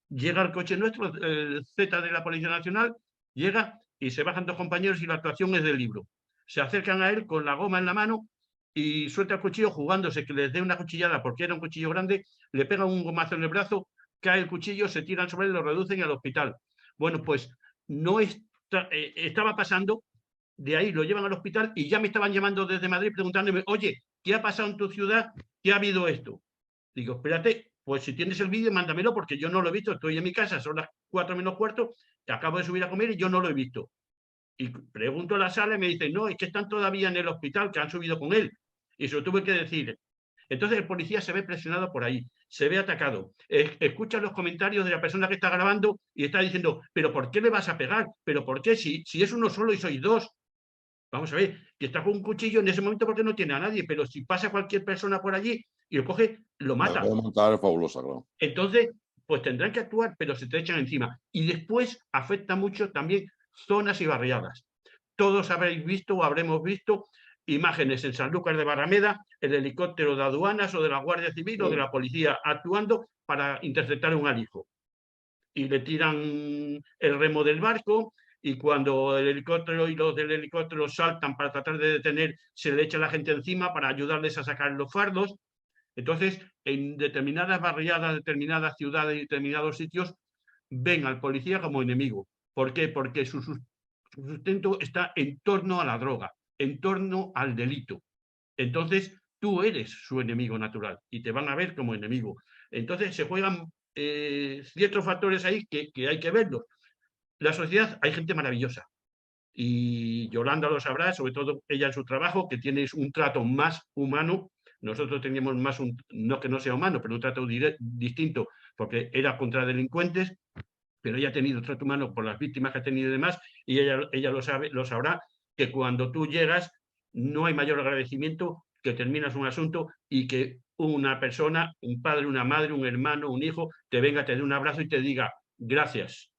Llega el coche nuestro, el Z de la Policía Nacional, llega y se bajan 2 compañeros y la actuación es del libro. Se acercan a él con la goma en la mano y suelta el cuchillo jugándose que les dé una cuchillada porque era un cuchillo grande, le pegan un gomazo en el brazo, cae el cuchillo, se tiran sobre él, lo reducen al hospital. Bueno, pues no estaba pasando, de ahí lo llevan al hospital y ya me estaban llamando desde Madrid preguntándome, oye, ¿qué ha pasado en tu ciudad? ¿Qué ha habido esto? Digo, espérate, pues si tienes el vídeo, mándamelo porque yo no lo he visto. Estoy en mi casa, son las 4 menos cuarto, acabo de subir a comer y yo no lo he visto. Y pregunto a la sala y me dicen, no, es que están todavía en el hospital, que han subido con él. Y se lo tuve que decir. Entonces el policía se ve presionado por ahí, se ve atacado. Escucha los comentarios de la persona que está grabando y está diciendo, pero ¿por qué le vas a pegar? ¿Pero por qué? Si es uno solo y sois 2. Vamos a ver, que está con un cuchillo en ese momento porque no tiene a nadie, pero si pasa cualquier persona por allí y lo coge, lo mata. La puede montar fabulosa, claro. Entonces, pues tendrán que actuar, pero se te echan encima. Y después afecta mucho también zonas y barriadas. Todos habréis visto o habremos visto imágenes en Sanlúcar de Barrameda, el helicóptero de aduanas o de la Guardia Civil o de la policía actuando para interceptar un alijo. Y le tiran el remo del barco y cuando el helicóptero y los del helicóptero saltan para tratar de detener, se le echa la gente encima para ayudarles a sacar los fardos. Entonces, en determinadas barriadas, determinadas ciudades y determinados sitios, ven al policía como enemigo. ¿Por qué? Porque su sustento está en torno a la droga, en torno al delito. Entonces, tú eres su enemigo natural y te van a ver como enemigo. Entonces, se juegan ciertos factores ahí que hay que verlos. La sociedad, hay gente maravillosa. Y Yolanda lo sabrá, sobre todo ella en su trabajo, que tiene un trato más humano. Nosotros teníamos más, no que no sea humano, pero un trato distinto, porque era contra delincuentes, pero ella ha tenido trato humano por las víctimas que ha tenido y demás, y ella lo sabe, lo sabrá, que cuando tú llegas no hay mayor agradecimiento que terminas un asunto y que una persona, un padre, una madre, un hermano, un hijo, te venga, te dé un abrazo y te diga gracias.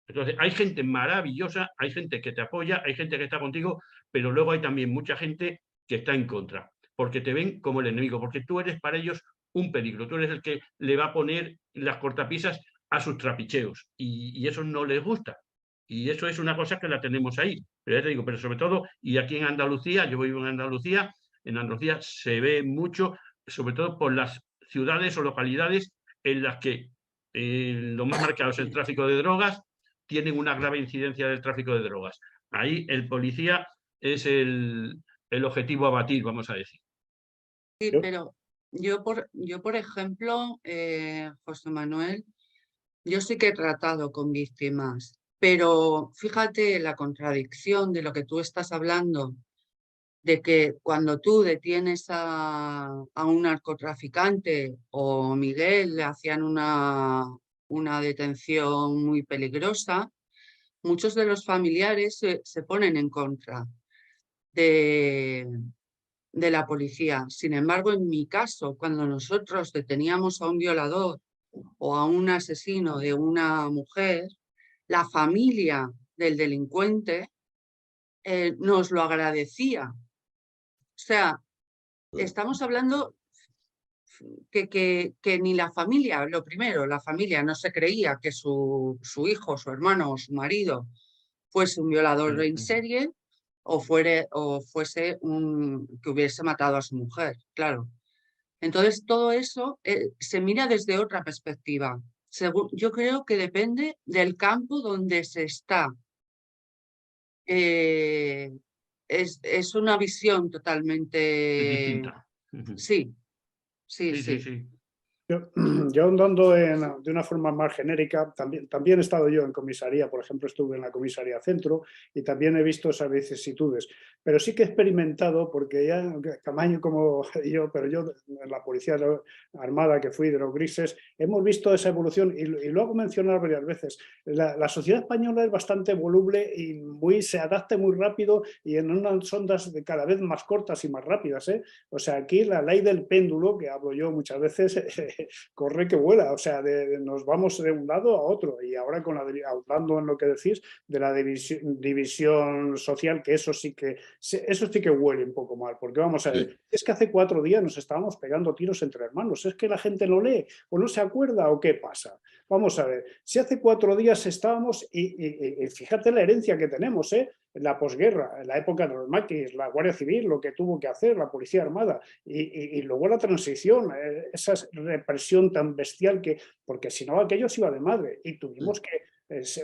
Entonces, hay gente maravillosa, hay gente que te apoya, hay gente que está contigo, pero luego hay también mucha gente que está en contra, porque te ven como el enemigo, porque tú eres para ellos un peligro, tú eres el que le va a poner las cortapisas a sus trapicheos, y eso no les gusta. Y eso es una cosa que la tenemos ahí. Pero ya te digo, pero sobre todo, y aquí en Andalucía, yo vivo en Andalucía se ve mucho, sobre todo por las ciudades o localidades en las que lo más marcado es el tráfico de drogas, tienen una grave incidencia del tráfico de drogas. Ahí el policía es el objetivo a batir, vamos a decir. Sí, pero yo por ejemplo, José Manuel, yo sí que he tratado con víctimas, pero fíjate la contradicción de lo que tú estás hablando, de que cuando tú detienes a un narcotraficante o Miguel le hacían una detención muy peligrosa, muchos de los familiares se ponen en contra de la policía. Sin embargo, en mi caso, cuando nosotros deteníamos a un violador o a un asesino de una mujer, la familia del delincuente nos lo agradecía. O sea, estamos hablando que ni la familia, lo primero, la familia no se creía que su hijo, su hermano o su marido fuese un violador en serie o fuese que hubiese matado a su mujer, claro. Entonces, todo eso se mira desde otra perspectiva. Yo creo que depende del campo donde se está. Es una visión totalmente Es distinta. Sí. Sí. Yo andando de una forma más genérica, también he estado yo en comisaría, por ejemplo, estuve en la comisaría Centro y también he visto esas vicisitudes, pero sí que he experimentado, porque ya Camaño como yo, pero yo en la policía armada que fui de los grises, hemos visto esa evolución y lo hago mencionar varias veces. La sociedad española es bastante voluble y se adapta muy rápido y en unas ondas de cada vez más cortas y más rápidas, ¿eh? O sea, aquí la ley del péndulo, que hablo yo muchas veces, corre que vuela, o sea, nos vamos de un lado a otro y ahora hablando en lo que decís de la división social, que eso sí que huele un poco mal, porque vamos a ver, Sí. es que hace 4 días nos estábamos pegando tiros entre hermanos, es que la gente no lee o no se acuerda o qué pasa. Vamos a ver, si hace 4 días estábamos y fíjate la herencia que tenemos, en la posguerra, en la época de los maquis, la Guardia Civil, lo que tuvo que hacer, la Policía Armada, y luego la transición, esa represión tan bestial porque si no aquello se iba de madre y tuvimos que,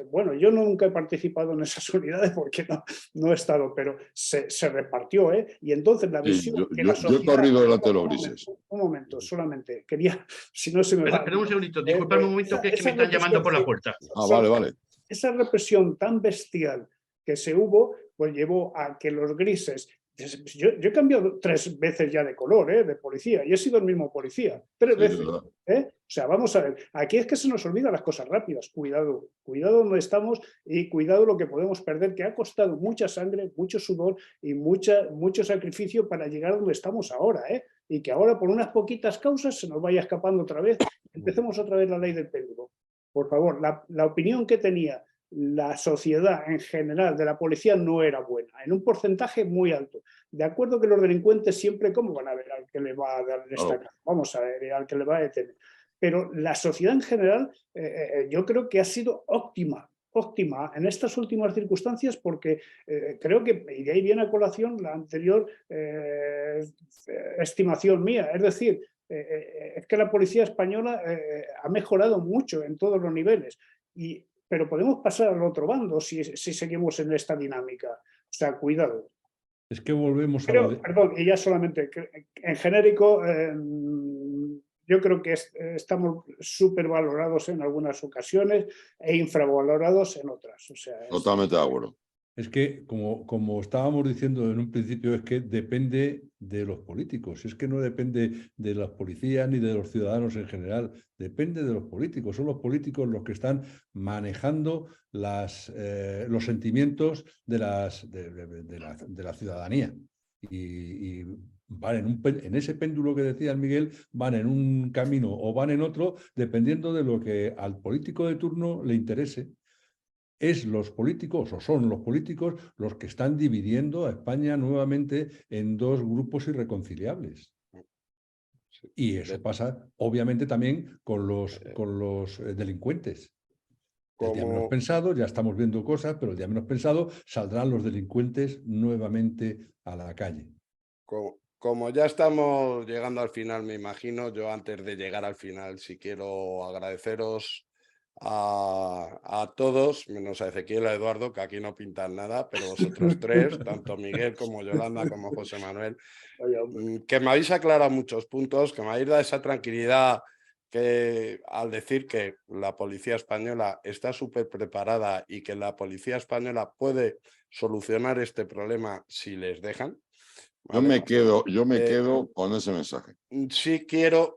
bueno, yo nunca he participado en esas unidades porque no he estado, pero se repartió, y entonces la Sí, visión que la yo he sociedad... corrido delante de los grises. Un momento, solamente, quería, si no se me va... Espera un segundito, disculpadme un momento que me están llamando por la puerta. Vale. Esa represión tan bestial que se hubo, pues llevó a que los grises... Yo he cambiado 3 veces ya de color, de policía, y he sido el mismo policía, 3 veces. O sea, vamos a ver, aquí es que se nos olvidan las cosas rápidas. Cuidado donde estamos y cuidado lo que podemos perder, que ha costado mucha sangre, mucho sudor y mucho sacrificio para llegar a donde estamos ahora, y que ahora por unas poquitas causas se nos vaya escapando otra vez. Empecemos otra vez la ley del péndulo. Por favor, la opinión que tenía la sociedad en general de la policía no era buena, en un porcentaje muy alto. De acuerdo que los delincuentes siempre, ¿cómo van a ver al que le va a dar esta casa? Vamos a ver, al que le va a detener. Pero la sociedad en general yo creo que ha sido óptima en estas últimas circunstancias porque creo que, y de ahí viene a colación la anterior estimación mía, es decir, es que la policía española ha mejorado mucho en todos los niveles pero podemos pasar al otro bando si seguimos en esta dinámica. O sea, cuidado. Es que volvemos a... Perdón, y ya solamente, en genérico, yo creo que estamos súper valorados en algunas ocasiones e infravalorados en otras. O sea, Totalmente de acuerdo. Es que, como estábamos diciendo en un principio, es que depende de los políticos. Es que no depende de las policías ni de los ciudadanos en general. Depende de los políticos. Son los políticos los que están manejando los sentimientos de la ciudadanía. Y van en ese péndulo que decía Miguel, van en un camino o van en otro, dependiendo de lo que al político de turno le interese. Son los políticos los que están dividiendo a España nuevamente en 2 grupos irreconciliables. Y eso pasa, obviamente, también con los delincuentes. El día menos pensado, ya estamos viendo cosas, pero el día menos pensado saldrán los delincuentes nuevamente a la calle. Como ya estamos llegando al final, me imagino, yo antes de llegar al final, sí quiero agradeceros a todos, menos a Ezequiel, a Eduardo, que aquí no pintan nada, pero vosotros 3, tanto Miguel como Yolanda como José Manuel, que me habéis aclarado muchos puntos, que me habéis dado esa tranquilidad que al decir que la policía española está súper preparada y que la policía española puede solucionar este problema si les dejan. ¿Vale? Yo me quedo con ese mensaje. Sí quiero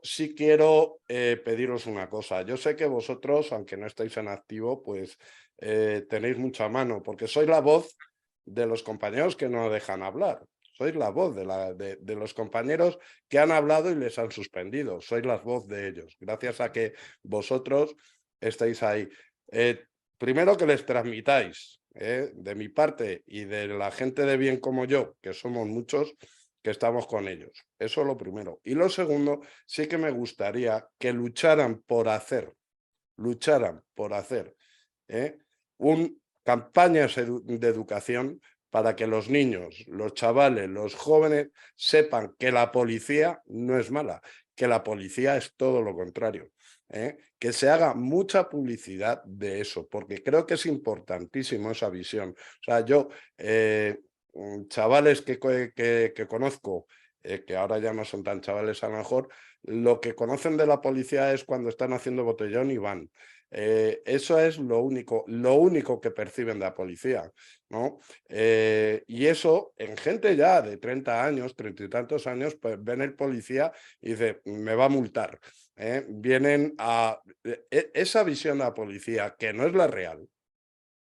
pediros una cosa. Yo sé que vosotros, aunque no estáis en activo, pues tenéis mucha mano, porque sois la voz de los compañeros que no dejan hablar. Sois la voz de los compañeros que han hablado y les han suspendido. Sois la voz de ellos, gracias a que vosotros estáis ahí. Primero que les transmitáis, de mi parte y de la gente de bien como yo, que somos muchos, que estamos con ellos. Eso es lo primero. Y lo segundo, sí que me gustaría que lucharan por hacer campañas de educación para que los niños, los chavales, los jóvenes sepan que la policía no es mala, que la policía es todo lo contrario. Que se haga mucha publicidad de eso, porque creo que es importantísimo esa visión. O sea, yo, chavales que conozco, que ahora ya no son tan chavales a lo mejor, lo que conocen de la policía es cuando están haciendo botellón y van. Eso es lo único que perciben de la policía, ¿no? Y eso en gente ya de 30 años, 30 y tantos años, pues ven el policía y dice, me va a multar. Vienen a... esa visión de la policía, que no es la real,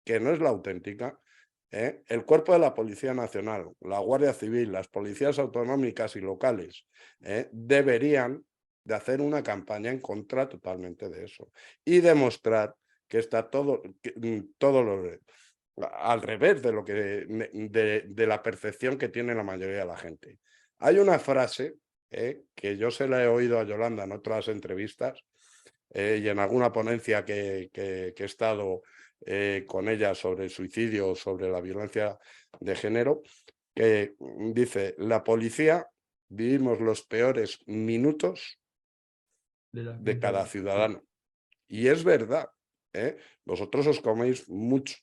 que no es la auténtica, el cuerpo de la Policía Nacional, la Guardia Civil, las policías autonómicas y locales deberían de hacer una campaña en contra totalmente de eso y demostrar que está todo al revés de lo que de la percepción que tiene la mayoría de la gente. Hay una frase que yo se la he oído a Yolanda en otras entrevistas y en alguna ponencia que he estado con ella sobre el suicidio, sobre la violencia de género, que dice, la policía vivimos los peores minutos de cada ciudadano. Y es verdad, vosotros os coméis mucho.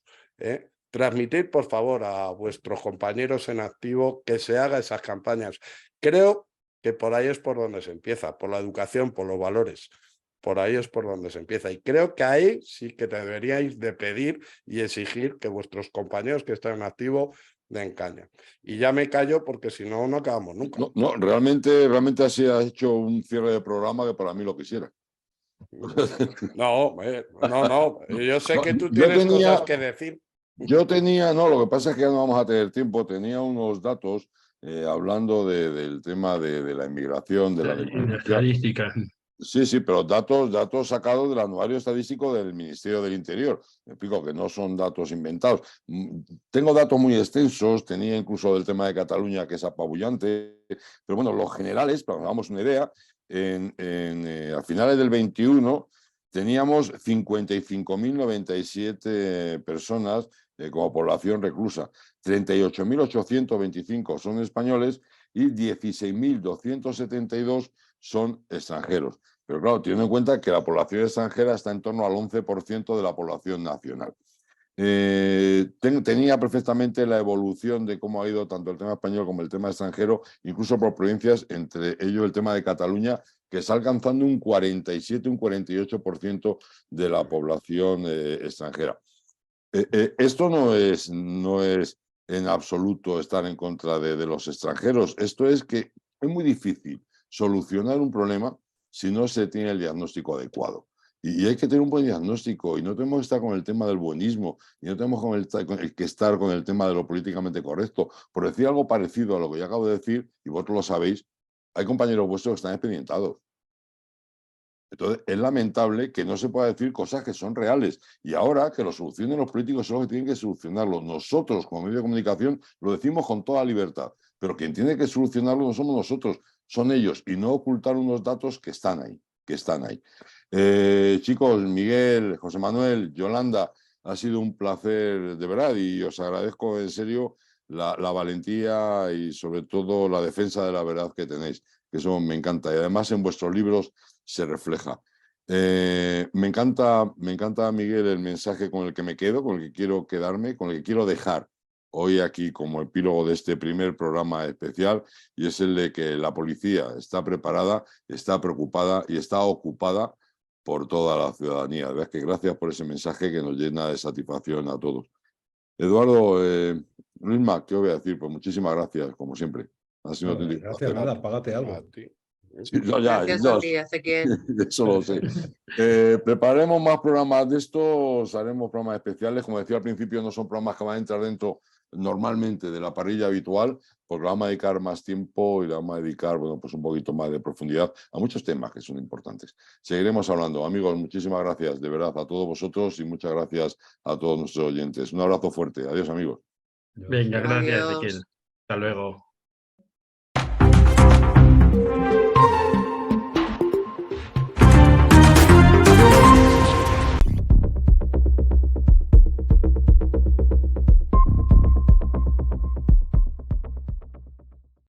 Transmitid, por favor, a vuestros compañeros en activo que se haga esas campañas. Creo que por ahí es por donde se empieza, por la educación, por los valores. Por ahí es por donde se empieza. Y creo que ahí sí que deberíais de pedir y exigir que vuestros compañeros que están en activo den caña. Y ya me callo porque si no, no acabamos nunca. No, realmente así has hecho un cierre de programa que para mí lo quisiera. No. Yo sé que tú tienes cosas que decir. No, lo que pasa es que ya no vamos a tener tiempo. Tenía unos datos hablando del tema de la inmigración, de la estadística. Sí, pero datos sacados del anuario estadístico del Ministerio del Interior. Me explico que no son datos inventados. Tengo datos muy extensos, tenía incluso del tema de Cataluña, que es apabullante, pero bueno, los generales, para que nos hagamos una idea, a finales del 21 teníamos 55.097 personas como población reclusa, 38.825 son españoles y 16.272 son extranjeros. Pero claro, teniendo en cuenta que la población extranjera está en torno al 11% de la población nacional. Tenía perfectamente la evolución de cómo ha ido tanto el tema español como el tema extranjero, incluso por provincias, entre ellos el tema de Cataluña, que está alcanzando un 47, un 48% de la población extranjera. Esto no es en absoluto estar en contra de los extranjeros. Esto es que es muy difícil solucionar un problema si no se tiene el diagnóstico adecuado. Y hay que tener un buen diagnóstico y no tenemos que estar con el tema del buenismo y no tenemos que estar con el tema de lo políticamente correcto. Por decir algo parecido a lo que yo acabo de decir, y vosotros lo sabéis, hay compañeros vuestros que están expedientados. Entonces, es lamentable que no se pueda decir cosas que son reales. Y ahora que lo solucionen los políticos son los que tienen que solucionarlo. Nosotros, como medio de comunicación, lo decimos con toda libertad. Pero quien tiene que solucionarlo no somos nosotros, son ellos. Y no ocultar unos datos que están ahí. Chicos, Miguel, José Manuel, Yolanda, ha sido un placer de verdad y os agradezco en serio la valentía y sobre todo la defensa de la verdad que tenéis, que eso me encanta. Y además en vuestros libros se refleja. Me encanta, Miguel, el mensaje con el que me quedo, con el que quiero quedarme, con el que quiero dejar hoy aquí como epílogo de este primer programa especial, y es el de que la policía está preparada, está preocupada y está ocupada por toda la ciudadanía. La verdad es que gracias por ese mensaje que nos llena de satisfacción a todos. Eduardo, Luisma, ¿qué os voy a decir? Pues muchísimas gracias, como siempre. Ha sido gracias, nada, págate algo. Sí, Gracias a ti, Ezequiel. Eso lo sé. Prepararemos más programas de estos, haremos programas especiales. Como decía al principio, no son programas que van a entrar dentro normalmente de la parrilla habitual, porque vamos a dedicar más tiempo y le vamos a dedicar, bueno, pues un poquito más de profundidad a muchos temas que son importantes. Seguiremos hablando. Amigos, muchísimas gracias de verdad a todos vosotros y muchas gracias a todos nuestros oyentes. Un abrazo fuerte. Adiós, amigos. Venga, gracias, Adiós. Ezequiel. Hasta luego.